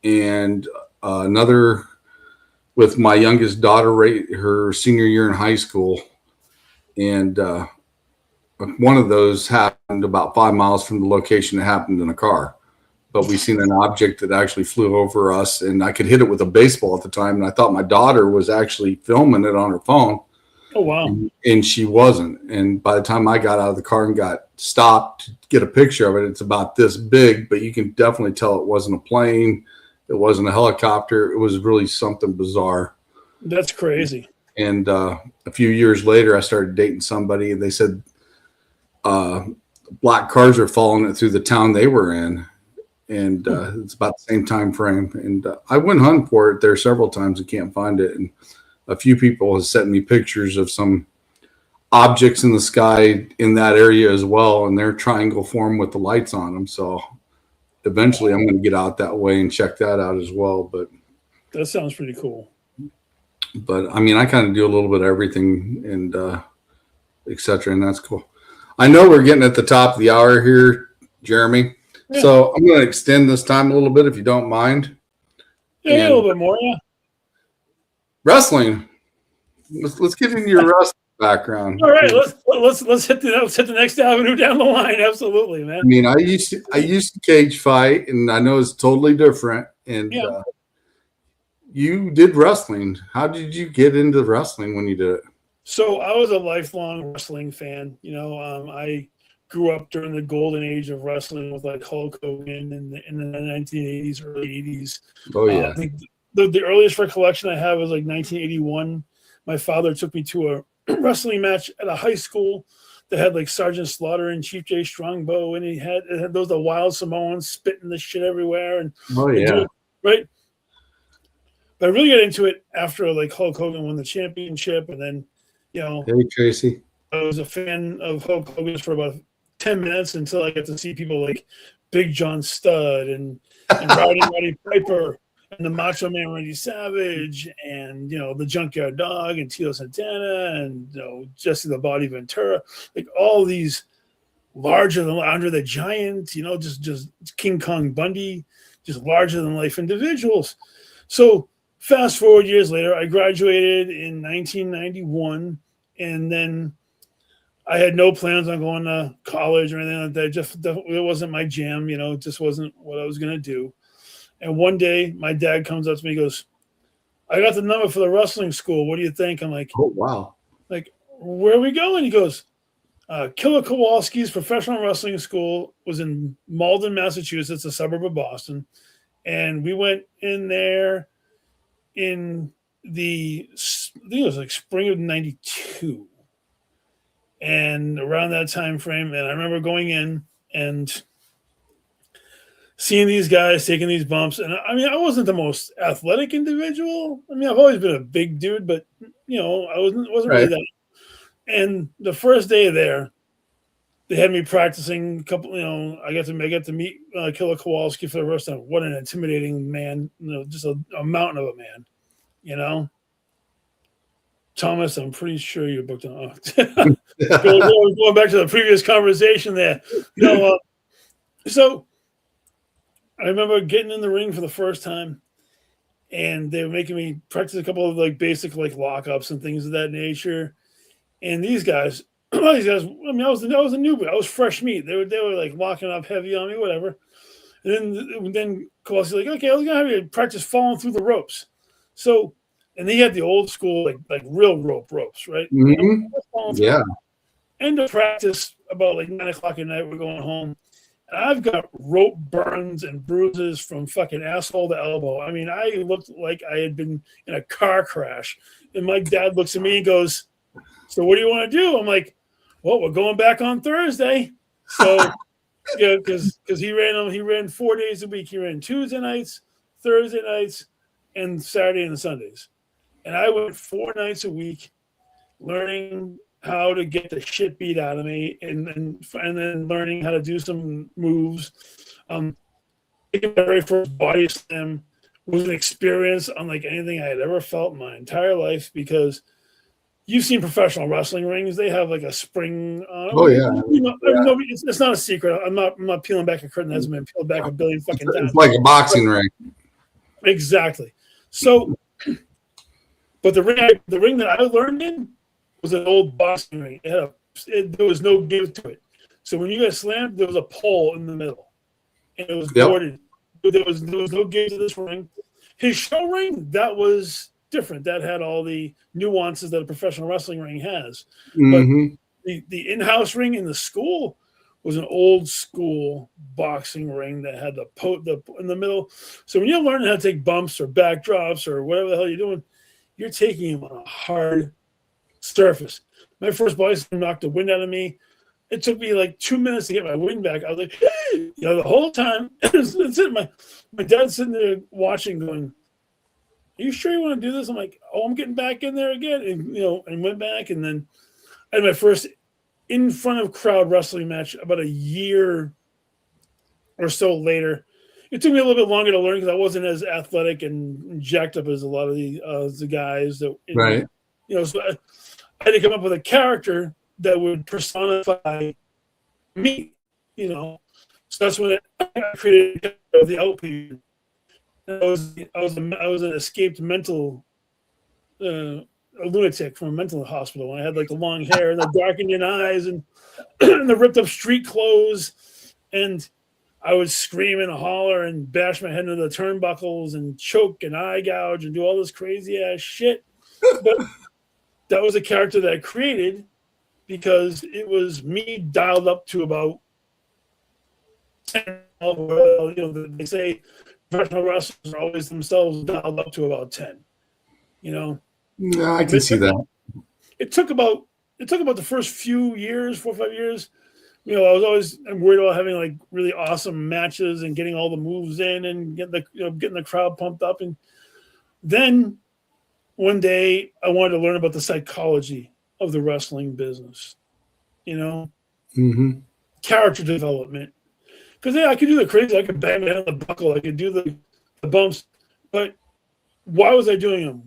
and another with my youngest daughter, her senior year in high school, and one of those happened about 5 miles from the location it happened in a car. But we seen an object that actually flew over us, and I could hit it with a baseball at the time, and I thought my daughter was actually filming it on her phone. Oh wow! And she wasn't. And by the time I got out of the car and got stopped to get a picture of it, it's about this big, but you can definitely tell it wasn't a plane, it wasn't a helicopter. It was really something bizarre. That's crazy. And a few years later, I started dating somebody, and they said black cars are following it through the town they were in. And it's about the same time frame. And I went hunting for it there several times and can't find it. And a few people have sent me pictures of some objects in the sky in that area as well, and they're triangle form with the lights on them. So eventually I'm going to get out that way and check that out as well. But that sounds pretty cool. But I mean, I kind of do a little bit of everything and et cetera, and that's cool. I know we're getting at the top of the hour here, Jeremy. Yeah. So I'm going to extend this time a little bit if you don't mind. Yeah, a little bit more, yeah. Wrestling. Let's get into your wrestling background. All right, let's hit the next avenue down the line. Absolutely, man. I mean, I used to cage fight, and I know it's totally different. And yeah. You did wrestling. How did you get into wrestling when you did it? So I was a lifelong wrestling fan. You know, I grew up during the golden age of wrestling with like Hulk Hogan in the 1980s, early 80s. Oh yeah. I think the earliest recollection I have is like 1981. My father took me to a wrestling match at a high school that had like Sergeant Slaughter and Chief Jay Strongbow, and it had those the wild Samoans spitting the shit everywhere. And oh yeah, right. But I really got into it after like Hulk Hogan won the championship, and then Hey Tracy. I was a fan of Hulk Hogan for about 10 minutes until I got to see people like Big John Studd and Roddy Piper and the Macho Man Randy Savage and the Junkyard Dog and Tito Santana and Jesse the Body Ventura, like all these larger than Andre the Giant, just King Kong Bundy, just larger than life individuals. So fast forward years later, I graduated in 1991, and then I had no plans on going to college or anything like that. Just it wasn't my jam, it just wasn't what I was going to do. And one day my dad comes up to me and goes, I got the number for the wrestling school. What do you think? I'm like, oh, wow. Like, where are we going? He goes, Killer Kowalski's professional wrestling school was in Malden, Massachusetts, a suburb of Boston. And we went in there in I think it was like spring of 92. And around that time frame, and I remember going in and seeing these guys taking these bumps. And I mean, I wasn't the most athletic individual. I mean, I've always been a big dude, but I wasn't Right. really that. And the first day there, they had me practicing a couple, I got to meet Killer Kowalski for the first time. What an intimidating man, just a mountain of a man, Thomas, I'm pretty sure you booked on. Going back to the previous conversation there. So I remember getting in the ring for the first time, and they were making me practice a couple of like basic like lockups and things of that nature. And these guys, I mean, I was a newbie. I was fresh meat. They were like locking up heavy on me, whatever. And then Kowalski's like, okay, I was gonna have you practice falling through the ropes. So, and they had the old school like real ropes, right? Mm-hmm. Yeah. End of practice about like 9 o'clock at night. We're going home. And I've got rope burns and bruises from fucking asshole to elbow. I mean, I looked like I had been in a car crash. And my dad looks at me and goes, so what do you want to do? I'm like, well, we're going back on Thursday. So, because he ran 4 days a week. He ran Tuesday nights, Thursday nights, and Saturday and Sundays. And I went 4 nights a week learning how to get the shit beat out of me and then learning how to do some moves. My very first body slam was an experience unlike anything I had ever felt in my entire life, because you've seen professional wrestling rings. They have like a spring on it. Oh, yeah. It's not a secret. I'm not peeling back a curtain that hasn't been peeled back a billion fucking times. It's like a boxing ring. Exactly. So, but the ring that I learned in was an old boxing ring. There was no give to it. So when you got slammed, there was a pole in the middle, and it was boarded. There was no give to this ring. His show ring, that was different. That had all the nuances that a professional wrestling ring has. Mm-hmm. But the in-house ring in the school was an old school boxing ring that had the in the middle. So when you're learning how to take bumps or backdrops or whatever the hell you're doing, you're taking them on a hard surface. My first body slam knocked the wind out of me. It took me like 2 minutes to get my wind back. I was like, the whole time. My dad's sitting there watching, going, "Are you sure you want to do this?" I'm like, "Oh, I'm getting back in there again," and went back, and then I had my first in front of crowd wrestling match about a year or so later. It took me a little bit longer to learn because I wasn't as athletic and jacked up as a lot of the guys that, right. So I had to come up with a character that would personify me, So that's when I created the LP. I was an escaped mental a lunatic from a mental hospital. I had like the long hair and the darkened eyes and the ripped up street clothes, and I would scream and holler and bash my head into the turnbuckles and choke and eye gouge and do all this crazy ass shit. But that was a character that I created because it was me dialed up to about 10. They say professional wrestlers are always themselves dialed up to about 10. Yeah, I can see that. It took about the first few years, 4 or 5 years. I was always worried about having like really awesome matches and getting all the moves in and getting the crowd pumped up. And then one day I wanted to learn about the psychology of the wrestling business, Mm-hmm. character development. Because I could do the crazy, I could bang my head on the buckle, I could do the bumps, but why was I doing them?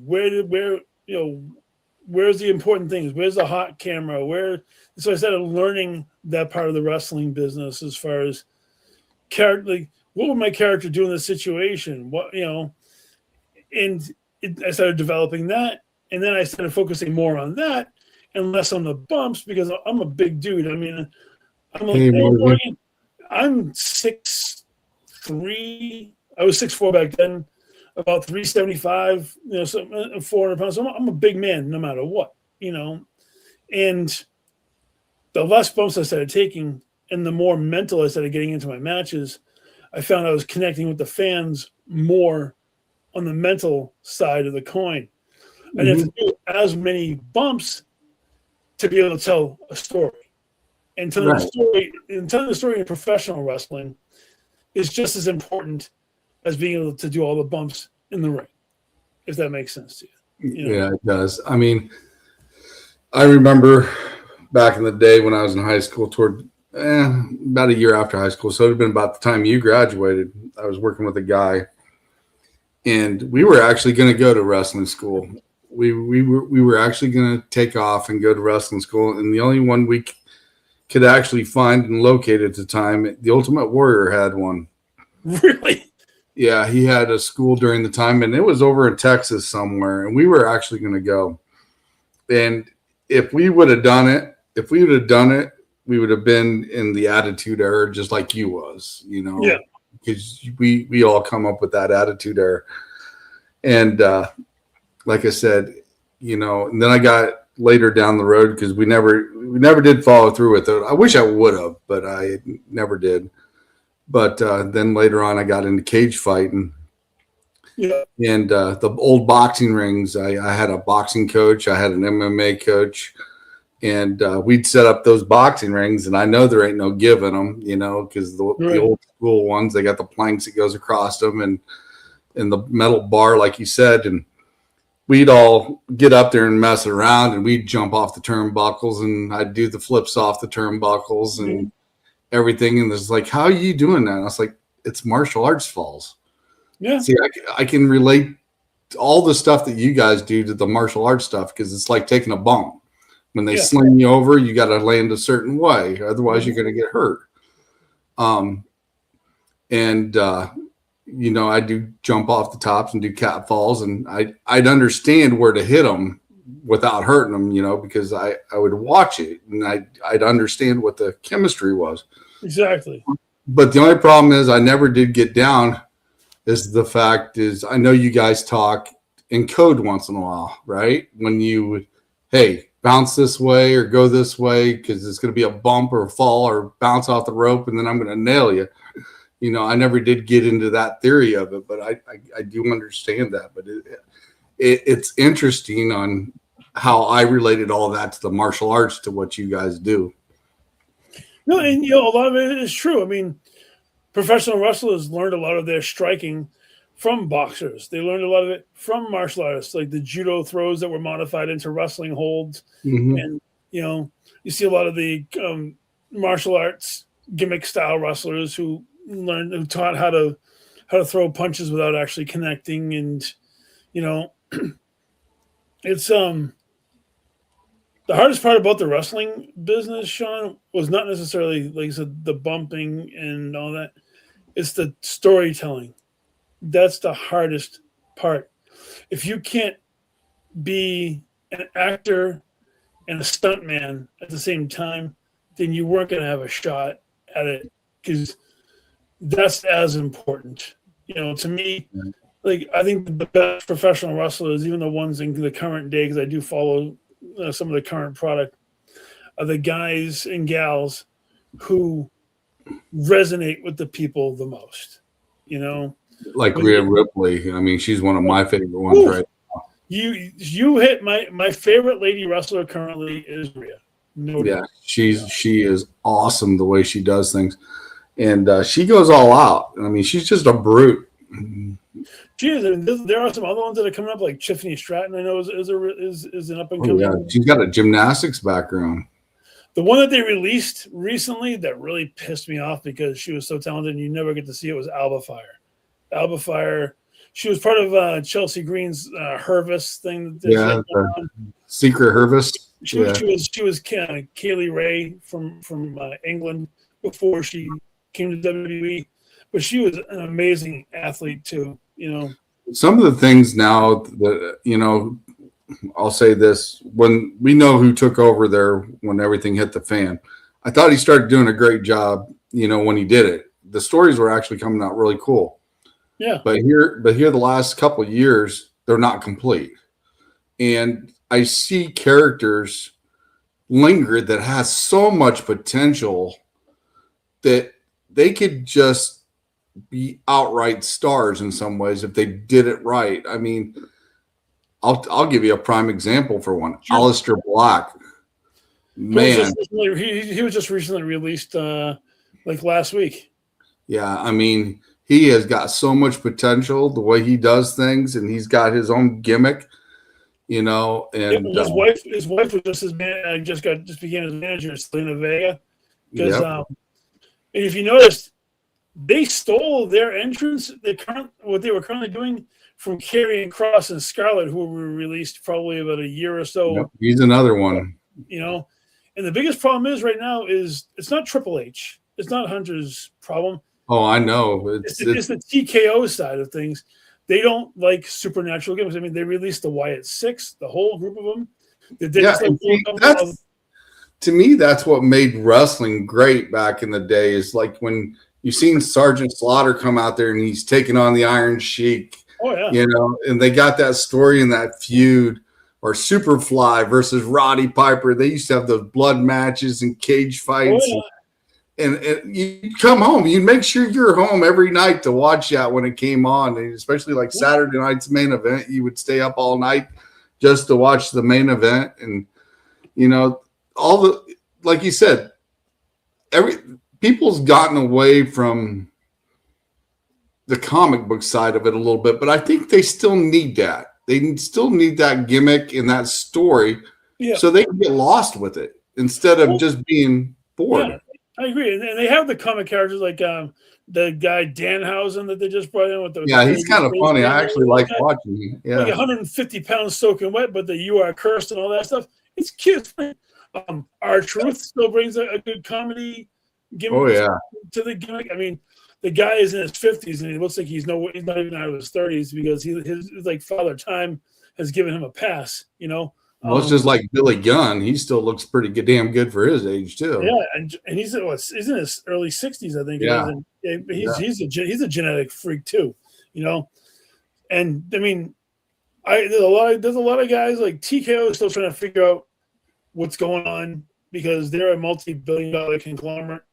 where's the important things? Where's the hot camera? So I started learning that part of the wrestling business as far as character, like, what would my character do in this situation? What, I started developing that, and then I started focusing more on that and less on the bumps because I'm a big dude. I mean, I'm like, hey, Morgan, I'm 6'3". I was 6'4" back then, about 375, 400 pounds. So I'm a big man no matter what, And the less bumps I started taking and the more mental I started getting into my matches, I found I was connecting with the fans more on the mental side of the coin. I didn't have to do as many bumps to be able to tell a story. And telling the story in professional wrestling is just as important as being able to do all the bumps in the ring, if that makes sense to you. Yeah, it does. I mean, I remember back in the day when I was in high school, toward about a year after high school, so it had been about the time you graduated. I was working with a guy, and we were actually going to go to wrestling school. We were actually going to take off and go to wrestling school, and the only one we could actually find and locate at the time, the Ultimate Warrior had one. Really? Yeah, he had a school during the time, and it was over in Texas somewhere, and we were actually going to go. And if we would have done it, we would have been in the attitude era just like you was, Yeah. Because we all come up with that attitude era. And like I said, and then I got later down the road because we never did follow through with it. I wish I would have, but I never did. But then later on, I got into cage fighting. Yeah. And the old boxing rings, I had a boxing coach. I had an MMA coach. And we'd set up those boxing rings. And I know there ain't no giving them, because the old school ones, they got the planks that goes across them and the metal bar, like you said. And we'd all get up there and mess around, and we'd jump off the turnbuckles, and I'd do the flips off the turnbuckles and everything. And it's like, how are you doing that? And I was like, it's martial arts falls. Yeah. See, I can relate all the stuff that you guys do to the martial arts stuff because it's like taking a bump. When they sling you over, you got to land a certain way. Otherwise, you're going to get hurt. I do jump off the tops and do cat falls, and I'd understand where to hit them without hurting them, because I would watch it and I'd understand what the chemistry was. Exactly. But the only problem is I never did get down. I know you guys talk in code once in a while, right? When you would, hey, bounce this way or go this way because it's going to be a bump or a fall or bounce off the rope and then I'm going to nail you. I never did get into that theory of it, but I do understand that. But it's interesting on how I related all that to the martial arts to what you guys do. No, and a lot of it is true. I mean, professional wrestlers learned a lot of their striking from boxers. They learned a lot of it from martial artists, like the judo throws that were modified into wrestling holds. Mm-hmm. And, you see a lot of the martial arts gimmick style wrestlers who taught how to throw punches without actually connecting. And, it's the hardest part about the wrestling business, Sean, was not necessarily, like you said, the bumping and all that. It's the storytelling. That's the hardest part. If you can't be an actor and a stuntman at the same time, then you weren't going to have a shot at it because that's as important. To me, like I think the best professional wrestlers, even the ones in the current day, because I do follow some of the current product, are the guys and gals who resonate with the people the most. Like Rhea Ripley. I mean, she's one of my favorite ones, right now. You hit my favorite lady wrestler currently is Rhea. No doubt. She is awesome the way she does things, and she goes all out. I mean, she's just a brute. She is. And there are some other ones that are coming up, like Tiffany Stratton. I know is an up and coming. Yeah, she's got a gymnastics background. The one that they released recently that really pissed me off because she was so talented and you never get to see it was Alba Fire. Alba Fire, she was part of Chelsea Green's Hervis thing. Secret Hervis. She was Kaylee Ray from England before she came to WWE, but she was an amazing athlete too. Some of the things now that I'll say this: when we know who took over there when everything hit the fan, I thought he started doing a great job. When he did it, the stories were actually coming out really cool. Yeah. But here, the last couple of years, they're not complete, and I see characters linger that has so much potential that they could just be outright stars in some ways if they did it right. I mean, I'll give you a prime example for one. Sure. Aleister Black. Man. He was just recently released like last week. Yeah, I mean, he has got so much potential the way he does things, and he's got his own gimmick, and his wife was just his man. Just became his manager, Selena Vega. Because and if you noticed, they stole their entrance, what they were currently doing from Karrion Kross and Scarlett, who were released probably about a year or so. Yep, he's another one. And the biggest problem is right now is it's not Triple H. It's not Hunter's problem. Oh, I know. It's the TKO side of things. They don't like supernatural gimmicks. I mean, they released the Wyatt Six, the whole group of them. To me, that's what made wrestling great back in the day. Is like when you seen Sergeant Slaughter come out there and he's taking on the Iron Sheik. Oh yeah. And they got that story and that feud, or Superfly versus Roddy Piper. They used to have those blood matches and cage fights. Oh, yeah. And you come home, you make sure you're home every night to watch that when it came on, and especially like Saturday night's main event. You would stay up all night just to watch the main event. And, all the, like you said, people's gotten away from the comic book side of it a little bit, but I think they still need that. They still need that gimmick and that story so they can get lost with it instead of just being bored. Yeah. I agree, and they have the comic characters like the guy Danhausen that they just brought in with the he's kind of funny. I actually like watching him. Yeah, like 150 pounds soaking wet, but you are cursed and all that stuff. It's cute. R-Truth still brings a good comedy gimmick to the gimmick. I mean, the guy is in his 50s and he looks like he's not even out of his 30s because his like Father Time has given him a pass. Well, it's just like Billy Gunn. He still looks pretty damn good for his age too. Yeah, and he's in his early 60s, I think. Yeah, he's a genetic freak too, And I mean, there's a lot of guys like TKO still trying to figure out what's going on because they're a multi-billion-dollar conglomerate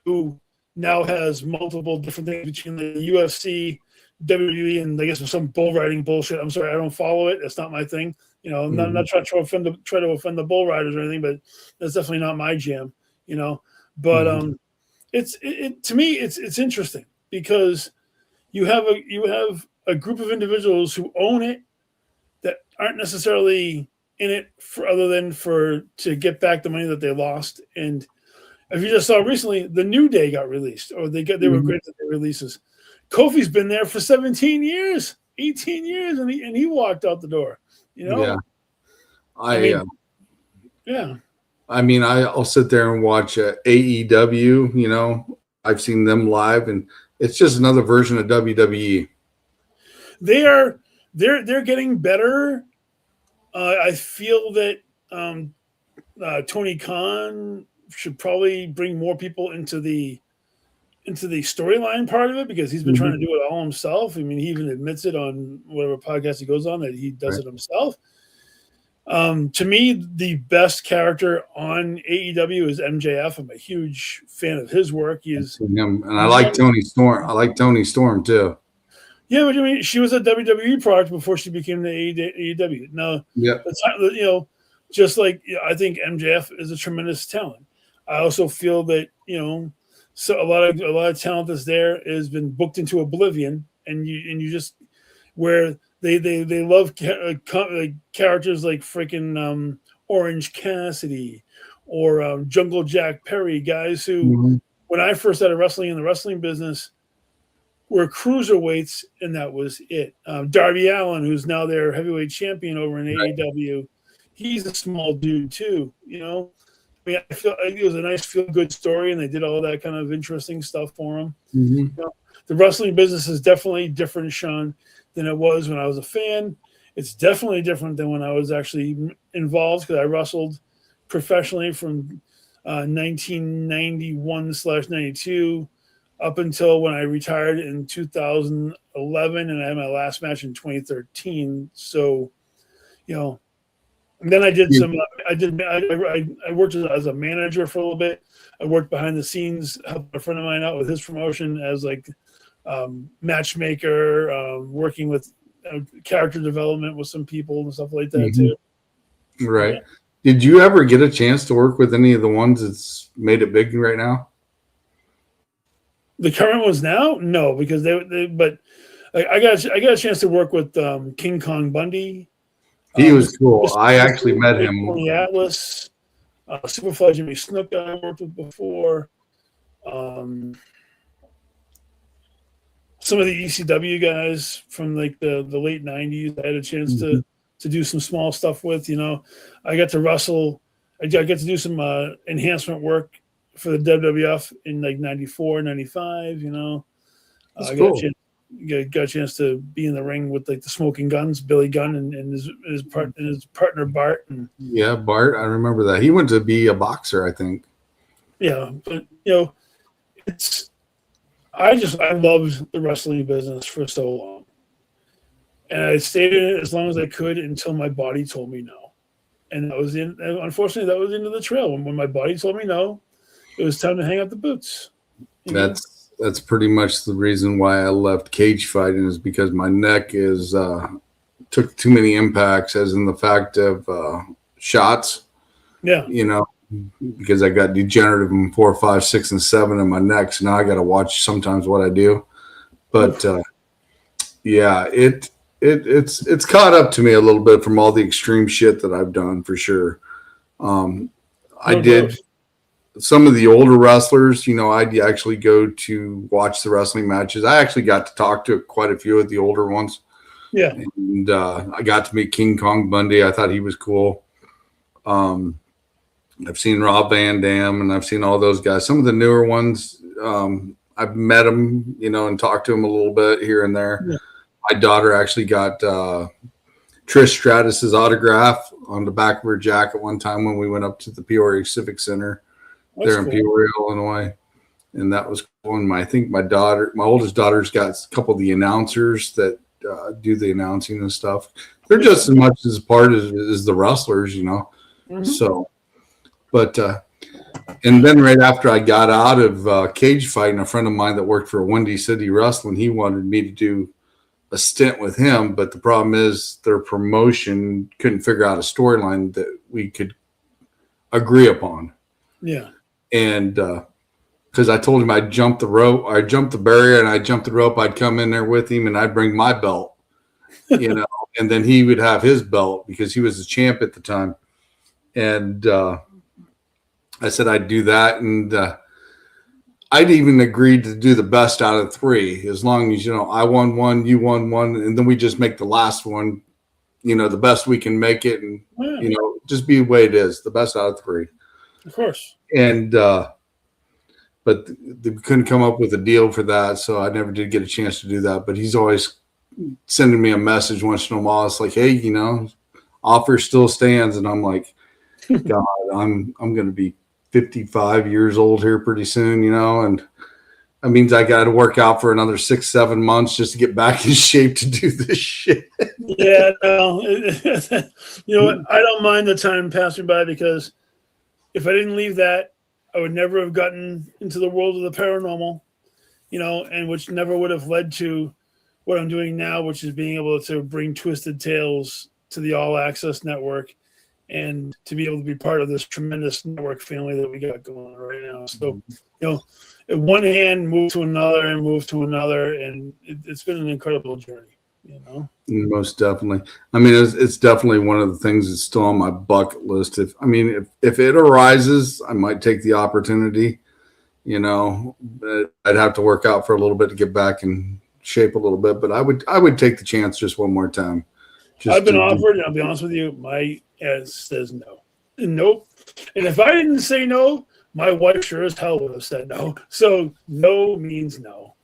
who now has multiple different things between the UFC, WWE, and I guess some bull riding bullshit. I'm sorry, I don't follow it. That's not my thing. I'm not trying to offend the bull riders or anything, but that's definitely not my jam. But to me it's interesting because you have a group of individuals who own it that aren't necessarily in it to get back the money that they lost. And if you just saw recently, the New Day got released, or they were great at their releases. Kofi's been there for 17 years, 18 years, and he walked out the door. Yeah. I mean, I'll sit there and watch AEW. I've seen them live, and it's just another version of WWE. They're getting better. I feel that Tony Khan should probably bring more people into the storyline part of it because he's been trying to do it all himself. I mean, he even admits it on whatever podcast he goes on that he does it himself. To me, the best character on AEW is MJF. I'm a huge fan of his work. And I like Tony Storm. I like Tony Storm too. Yeah, but I mean, she was a WWE product before she became the AEW. Now, just like I think MJF is a tremendous talent. I also feel that so a lot of talent that's there has been booked into oblivion, and you just where they love characters like freaking Orange Cassidy or Jungle Jack Perry, guys who when I first started wrestling in the wrestling business were cruiserweights, and that was it. Darby Allin, who's now their heavyweight champion over in AEW, he's a small dude too, you know. I mean, I think it was a nice feel-good story, and they did all that kind of interesting stuff for him. Mm-hmm. You know, the wrestling business is definitely different, Sean, than it was when I was a fan. It's definitely different than when I was actually involved, because I wrestled professionally from 1991/92 up until when I retired in 2011, and I had my last match in 2013. So, you know, and then I did some. I worked as a manager for a little bit. I worked behind the scenes, helped a friend of mine out with his promotion as like matchmaker, working with character development with some people and stuff like that too. Right. Yeah. Did you ever get a chance to work with any of the ones that's made it big right now? The current ones now, no, because but I got a chance to work with King Kong Bundy. He was cool. I actually met him. The Atlas, Superfly Jimmy Snook I worked with before. Some of the ECW guys from like the late 90s, I had a chance to do some small stuff with. You know, I got to wrestle. I got to do some enhancement work for the WWF in like 94, 95. You know, I got a chance to be in the ring with like the Smoking Guns, Billy Gunn, and his partner Bart. And, yeah, Bart, I remember that. He went to be a boxer, I think. Yeah, but you know, I loved the wrestling business for so long, and I stayed in it as long as I could until my body told me no. And unfortunately, that was the end of the trail. When my body told me no, it was time to hang up the boots. That's pretty much the reason why I left cage fighting, is because my neck took too many impacts, as in the fact of shots. Yeah. You know, because I got degenerative in 4, 5, 6, and 7 in my neck. So now I got to watch sometimes what I do. But yeah, it's caught up to me a little bit from all the extreme shit that I've done, for sure. I did some of the older wrestlers, you know, I'd actually go to watch the wrestling matches. I actually got to talk to quite a few of the older ones. Yeah. And I got to meet King Kong Bundy. I thought he was cool. I've seen Rob Van Dam, and I've seen all those guys. Some of the newer ones, I've met them, you know, and talked to them a little bit here and there. Yeah. My daughter actually got Trish Stratus's autograph on the back of her jacket one time when we went up to the Peoria Civic Center. That's there in Peoria, Illinois. And that was cool. And I think my oldest daughter's got a couple of the announcers that do the announcing and stuff. They're just as much as part as the wrestlers, you know. Mm-hmm. So, but, and then right after I got out of cage fighting, a friend of mine that worked for Windy City Wrestling, he wanted me to do a stint with him. But the problem is their promotion couldn't figure out a storyline that we could agree upon. Yeah. And because I told him I'd jump the rope, I jumped the barrier, and I jumped the rope. I'd come in there with him, and I'd bring my belt, you know, and then he would have his belt because he was the champ at the time. And I said I'd do that, and I'd even agreed to do the best out of 3, as long as, you know, I won one, you won one, and then we just make the last one, you know, the best we can make it, and you know, just be the way it is, the best out of 3. Of course. And but they couldn't come up with a deal for that, so I never did get a chance to do that. But he's always sending me a message once in a while. It's like, hey, you know, offer still stands, and I'm like, God, I'm going to be 55 years old here pretty soon, you know, and that means I got to work out for another 6-7 months just to get back in shape to do this shit. Yeah, no, you know what? I don't mind the time passing by, because if I didn't leave that, I would never have gotten into the world of the paranormal, you know, and which never would have led to what I'm doing now, which is being able to bring Twisted Tales to the All Access Network and to be able to be part of this tremendous network family that we got going on right now. So, you know, at one hand, move to another and move to another, and it's been an incredible journey, you know. Most definitely. I mean, it's definitely one of the things that's still on my bucket list. If it arises, I might take the opportunity, you know. But I'd have to work out for a little bit to get back in shape a little bit, but I would take the chance just one more time. I've been offered, and I'll be honest with you, my and it says no. And nope. And if I didn't say no, my wife sure as hell would have said no. So no means no.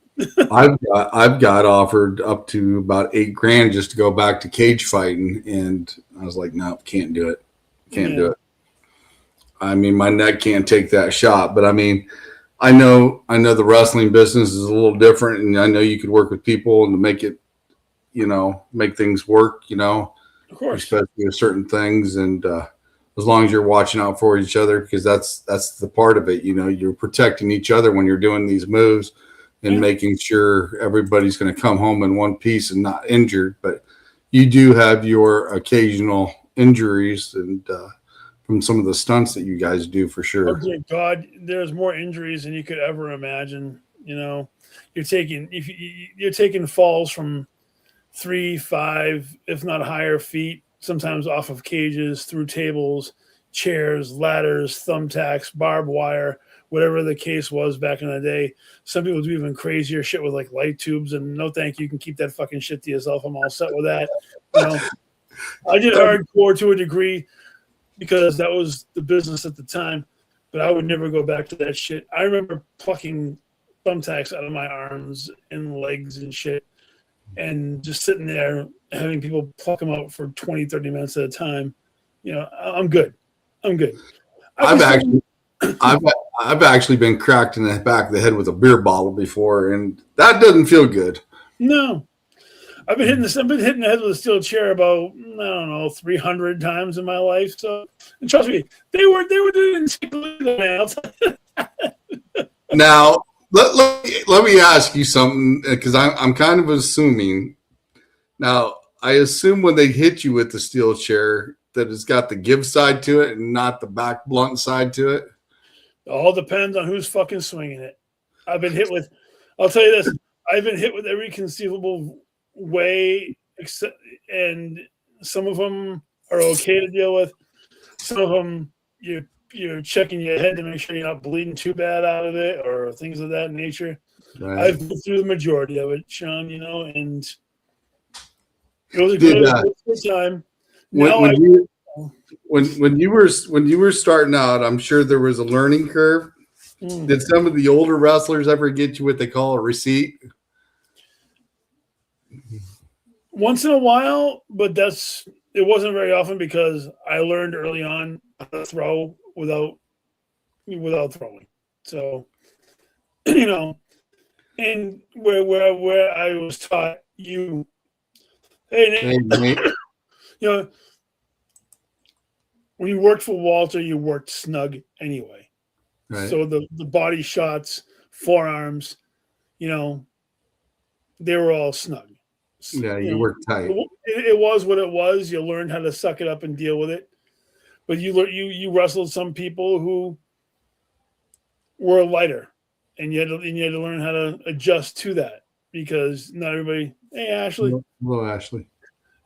I've got offered up to about $8,000 just to go back to cage fighting, and I was like, no, can't do it. Can't do it. I mean, my neck can't take that shot. But I mean, I know the wrestling business is a little different, and I know you could work with people and to make it, make things work, Of course. especially with certain things. And as long as you're watching out for each other, because that's the part of it, you're protecting each other when you're doing these moves and making sure everybody's going to come home in one piece and not injured. But you do have your occasional injuries and from some of the stunts that you guys do for sure. Oh, dear God, there's more injuries than you could ever imagine. You're taking falls from 3, 5, if not higher feet, sometimes off of cages, through tables, chairs, ladders, thumbtacks, barbed wire, whatever the case was back in the day. Some people do even crazier shit with like light tubes, and no thank you, can keep that fucking shit to yourself. I'm all set with that. I did hardcore to a degree because that was the business at the time, but I would never go back to that shit. I remember plucking thumbtacks out of my arms and legs and shit, and just sitting there having people pluck them out for 20, 30 minutes at a time. I'm good. I've actually been cracked in the back of the head with a beer bottle before, and that doesn't feel good. No. I've been hitting the head with a steel chair about, 300 times in my life. So, and trust me, they were doing it. Now, let me ask you something, because I'm kind of assuming. Now, I assume when they hit you with the steel chair that it's got the give side to it and not the back blunt side to it. It all depends on who's fucking swinging it. I'll tell you this, I've been hit with every conceivable way, and some of them are okay to deal with. Some of them you're checking your head to make sure you're not bleeding too bad out of it or things of that nature. Right. I've been through the majority of it, Sean, and it was a good time. When you were starting out, I'm sure there was a learning curve. Did some of the older wrestlers ever get you what they call a receipt? Once in a while, but it wasn't very often because I learned early on how to throw without throwing. So, and where I was taught when you worked for Walter, you worked snug anyway. Right. So the body shots, forearms, they were all snug. Yeah, you worked tight. It was what it was. You learned how to suck it up and deal with it. But you wrestled some people who were lighter, and you had to learn how to adjust to that because not everybody. Hey, Ashley. Hello, Ashley.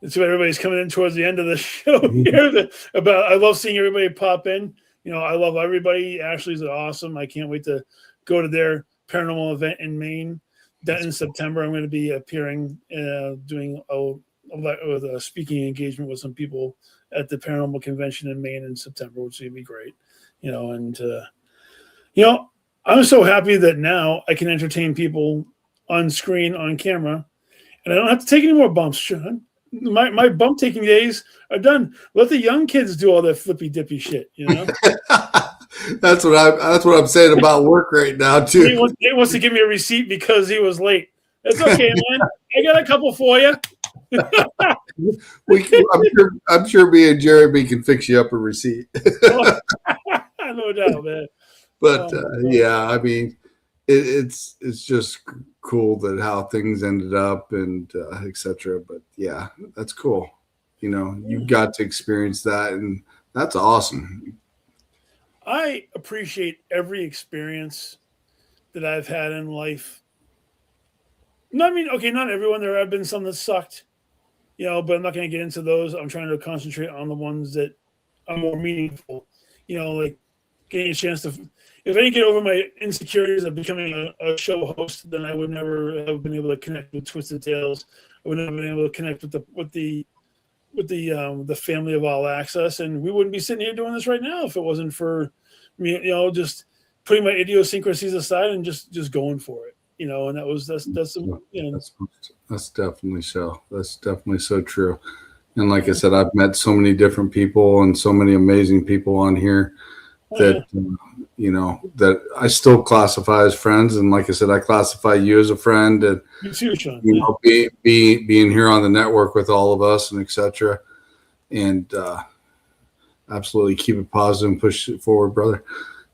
And so everybody's coming in towards the end of the show here. I love seeing everybody pop in. I love everybody. Ashley's awesome. I can't wait to go to their paranormal event in Maine. That in September, I'm going to be appearing, doing a speaking engagement with some people at the paranormal convention in Maine in September, which is going to be great. I'm so happy that now I can entertain people on screen, on camera, and I don't have to take any more bumps, Sean. My bump taking days are done. Let the young kids do all that flippy dippy shit, That's what I'm saying about work right now too. He wants to give me a receipt because he was late. It's okay, man. I got a couple for you. I'm sure me and Jeremy can fix you up a receipt. No doubt, man. But yeah, I mean, it's just cool that how things ended up and etc. But yeah, that's cool. You got to experience that, and that's awesome. I appreciate every experience that I've had in life. Not everyone. There have been some that sucked, but I'm not going to get into those. I'm trying to concentrate on the ones that are more meaningful. Like getting a chance to. If I didn't get over my insecurities of becoming a show host, then I would never have been able to connect with Twisted Tales. I would never have been able to connect with the the family of All Access, and we wouldn't be sitting here doing this right now if it wasn't for me, just putting my idiosyncrasies aside and just going for it, and that's definitely so. That's definitely so true. And like I said, I've met so many different people and so many amazing people on here that that I still classify as friends. And like I said, I classify you as a friend, and you too, Sean. Being here on the network with all of us and etc. And absolutely keep it positive and push it forward, brother.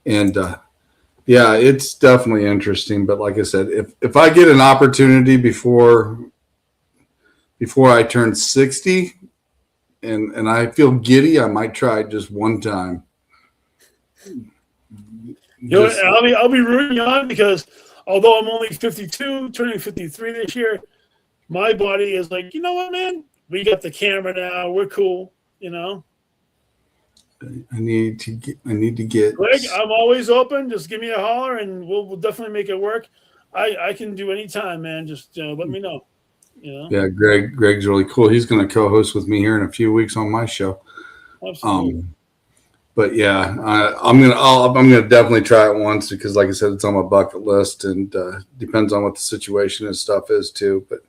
And yeah, it's definitely interesting. But like I said, if I get an opportunity before I turn 60 and I feel giddy, I might try it just one time. I'll be rooting you on, because although I'm only 52, turning 53 this year, my body is like, you know what, man? We got the camera now. We're cool, I need to get. Greg, I'm always open. Just give me a holler, and we'll definitely make it work. I can do any time, man. Just let me know. Yeah, Greg's really cool. He's going to co-host with me here in a few weeks on my show. Absolutely. But yeah, I'm gonna definitely try it once, because, like I said, it's on my bucket list, and depends on what the situation and stuff is too. But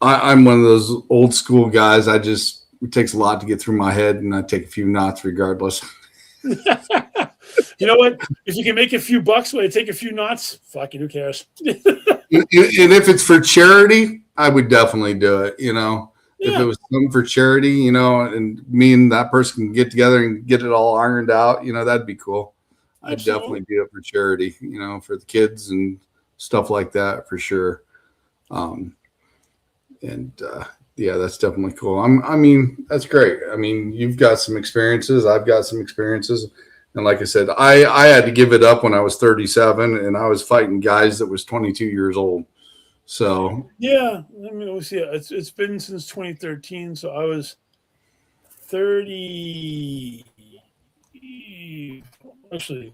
I'm one of those old school guys. It takes a lot to get through my head, and I take a few knots regardless. You know what? If you can make a few bucks while you take a few knots, fuck it, who cares? And if it's for charity, I would definitely do it. If it was something for charity, and me and that person can get together and get it all ironed out, that'd be cool. I'd definitely do it for charity, for the kids and stuff like that, for sure. Yeah, that's definitely cool. That's great. You've got some experiences. I've got some experiences. And like I said, I had to give it up when I was 37, and I was fighting guys that was 22 years old. So yeah, let's see. It's been since 2013, so I was 30. Actually,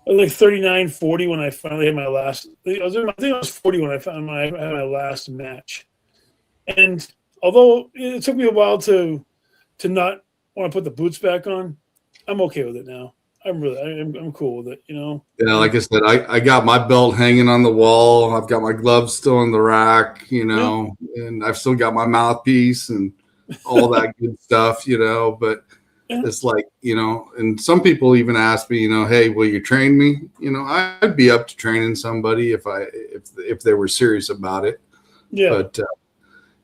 I was like 39, 40 when I finally had my last. I think I was 40 when I had my last match. And although it took me a while to not want to put the boots back on, I'm okay with it now. I'm cool with it, Yeah, like I said, I got my belt hanging on the wall. I've got my gloves still in the rack, and I've still got my mouthpiece and all that good stuff, But it's like, and some people even ask me, hey, will you train me? I'd be up to training somebody if they were serious about it. Yeah. But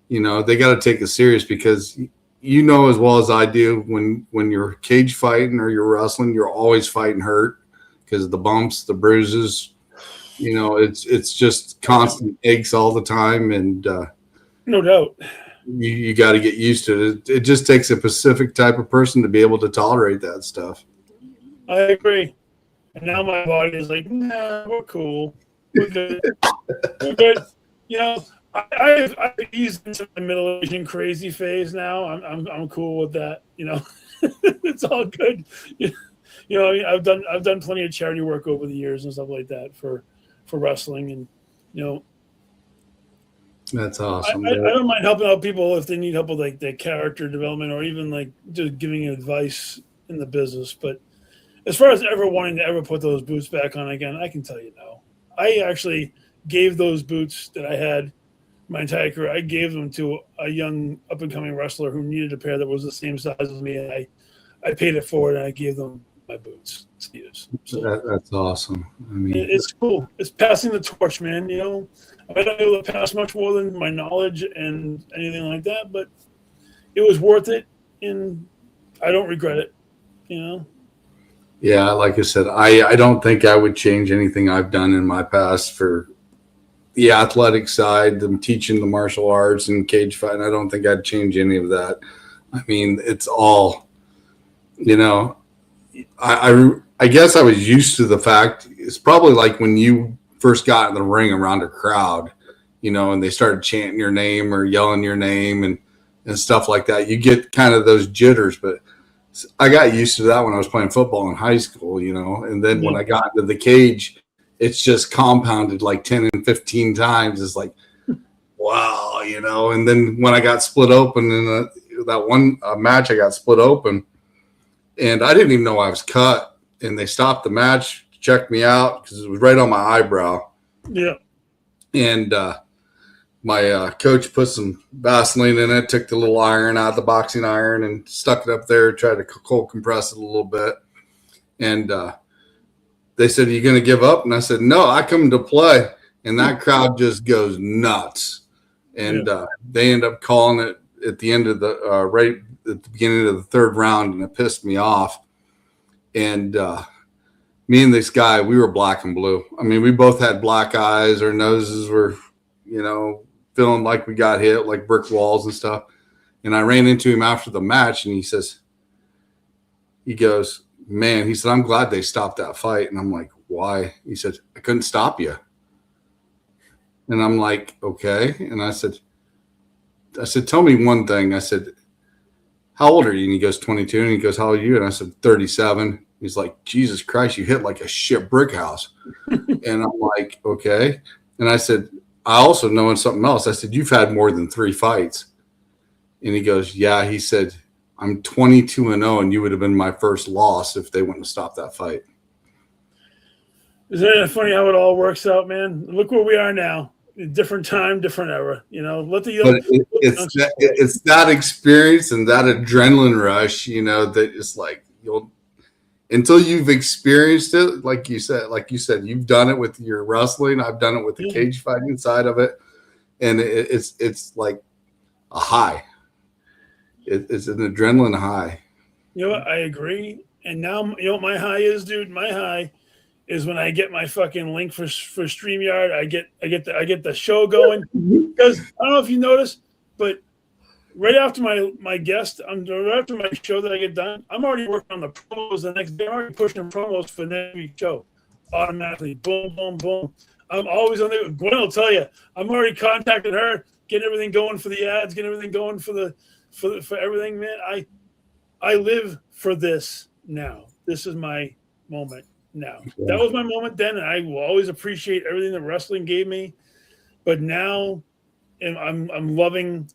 they got to take it serious, because as well as I do, when you're cage fighting or you're wrestling, you're always fighting hurt, because of the bumps, the bruises. It's just constant aches all the time, and no doubt, you got to get used to it. It just takes a specific type of person to be able to tolerate that stuff. I agree. And now my body is like, nah, we're cool, we're good, we're good. I've eased into the middle Asian crazy phase now. I'm cool with that. It's all good. I've done plenty of charity work over the years and stuff like that for wrestling, and that's awesome. I don't mind helping out people if they need help with like their character development, or even like just giving advice in the business. But as far as ever wanting to ever put those boots back on again, I can tell you no. I actually gave those boots that I had my entire career, I gave them to a young up-and-coming wrestler who needed a pair that was the same size as me, and I paid it forward, and I gave them my boots to use. So that's awesome. It's cool. It's passing the torch, man. I might not be able to pass much more than my knowledge and anything like that, but it was worth it, and I don't regret it, Yeah, like I said, I don't think I would change anything I've done in my past for the athletic side, them teaching the martial arts and cage fighting. I don't think I'd change any of that. It's all, I guess I was used to the fact, it's probably like when you first got in the ring around a crowd, and they started chanting your name or yelling your name and stuff like that. You get kind of those jitters, but I got used to that when I was playing football in high school, and then when I got into the cage, it's just compounded like 10 and 15 times. It's like, wow, oh, and then when I got split open in that one match, I got split open, and I didn't even know I was cut. And they stopped the match, checked me out because it was right on my eyebrow. Yeah. And my coach put some Vaseline in it, took the little iron out, the boxing iron, and stuck it up there, tried to cold compress it a little bit. And they said, "Are you going to give up?" And I said, "No, I come to play." And that crowd just goes nuts. And they end up calling it at the end of right at the beginning of the third round, and it pissed me off. And me and this guy, we were black and blue. I mean, we both had black eyes. Our noses were, feeling like we got hit, like brick walls and stuff. And I ran into him after the match, and he goes, "Man," he said, "I'm glad they stopped that fight." And I'm like, "Why?" He said, "I couldn't stop you." And I'm like, "Okay." And I said, "Tell me one thing." I said, "How old are you?" And he goes, 22. And he goes, "How old are you?" And I said, 37. He's like, "Jesus Christ, you hit like a shit brick house." And I'm like, "Okay." And I said, "I also know something else." I said, "You've had more than 3 fights." And he goes, "Yeah." He said, "I'm 22-0, and you would have been my first loss if they wouldn't have stopped that fight." Isn't it funny how it all works out, man? Look where we are now. Different time, different era. Let the young. But it's that experience and that adrenaline rush, that it's like until you've experienced it, like you said, you've done it with your wrestling. I've done it with the cage fighting side of it, and it's like a high. It's an adrenaline high. You know what? I agree. And now, what my high is, dude? My high is when I get my fucking link for StreamYard. I get the show going, because I don't know if you noticed, but right after my guest, right after my show that I get done, I'm already working on the promos the next day. I'm already pushing the promos for the next week's show automatically. Boom, boom, boom. I'm always on there. Gwen will tell you, I'm already contacting her, getting everything going for the ads, getting everything going for everything, man. I live for this now. This is my moment now. Yeah. That was my moment then, and I will always appreciate everything that wrestling gave me. But now, I'm loving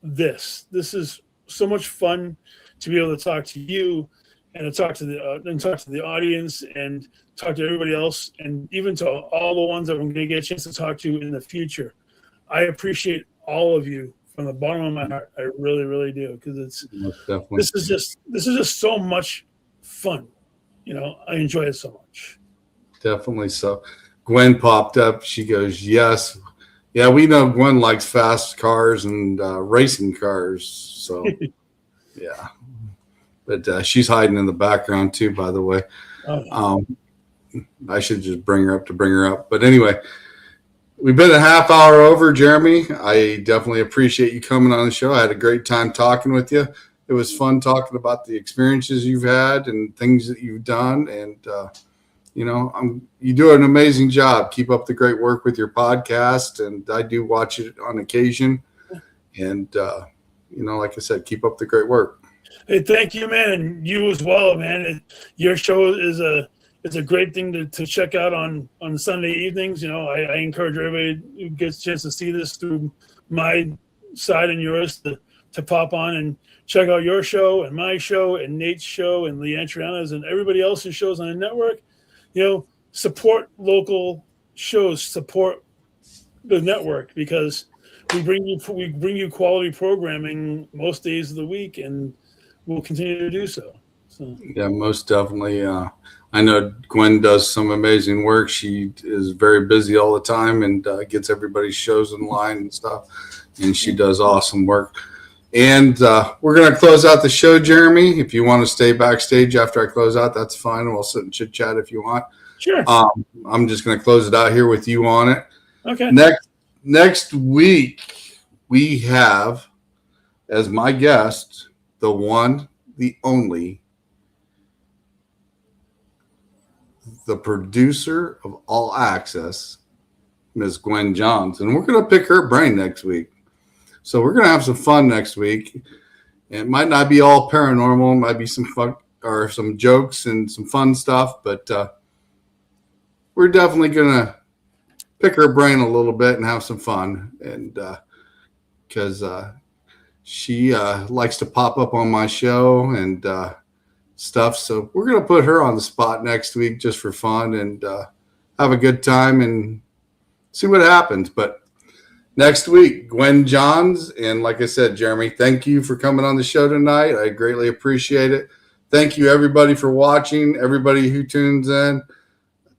this. This is so much fun to be able to talk to you and to talk to the audience and talk to everybody else, and even to all the ones that I'm going to get a chance to talk to in the future. I appreciate all of you from the bottom of my heart. I really, really do, because this is just so much fun. I enjoy it so much. Definitely so. Gwen popped up. She goes, "Yes. Yeah, we know Gwen likes fast cars and racing cars." So, yeah. But she's hiding in the background too, by the way. I should just bring her up. But anyway, we've been a half hour over, Jeremy. I definitely appreciate you coming on the show. I had a great time talking with you. It was fun talking about the experiences you've had and things that you've done. And, you do an amazing job. Keep up the great work with your podcast. And I do watch it on occasion. And, like I said, keep up the great work. Hey, thank you, man. And you as well, man. Your show is a great thing to check out on Sunday evenings. I encourage everybody who gets a chance to see this through my side and yours to pop on and check out your show and my show and Nate's show and Leanne Triana's and everybody else's shows on the network. Support local shows, support the network, because we bring you quality programming most days of the week, and we'll continue to do so. Yeah, most definitely. I know Gwen does some amazing work. She is very busy all the time and gets everybody's shows in line and stuff. And she does awesome work. And we're going to close out the show, Jeremy. If you want to stay backstage after I close out, that's fine. We'll sit and chit chat if you want. Sure. I'm just going to close it out here with you on it. Okay. Next week, we have as my guest the one, the only, the producer of All Access, Miss Gwen Johns. And we're going to pick her brain next week. So we're going to have some fun next week. It might not be all paranormal. It might be some fun or some jokes and some fun stuff. But we're definitely going to pick her brain a little bit and have some fun. And because she likes to pop up on my show and stuff. So we're going to put her on the spot next week just for fun and have a good time and see what happens. But next week, Gwen Johns. And like I said, Jeremy, thank you for coming on the show tonight. I greatly appreciate it. Thank you, everybody, for watching, everybody who tunes in.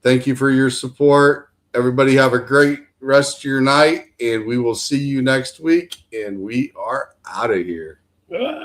Thank you for your support. Everybody have a great rest of your night, and we will see you next week. And we are out of here. Bye.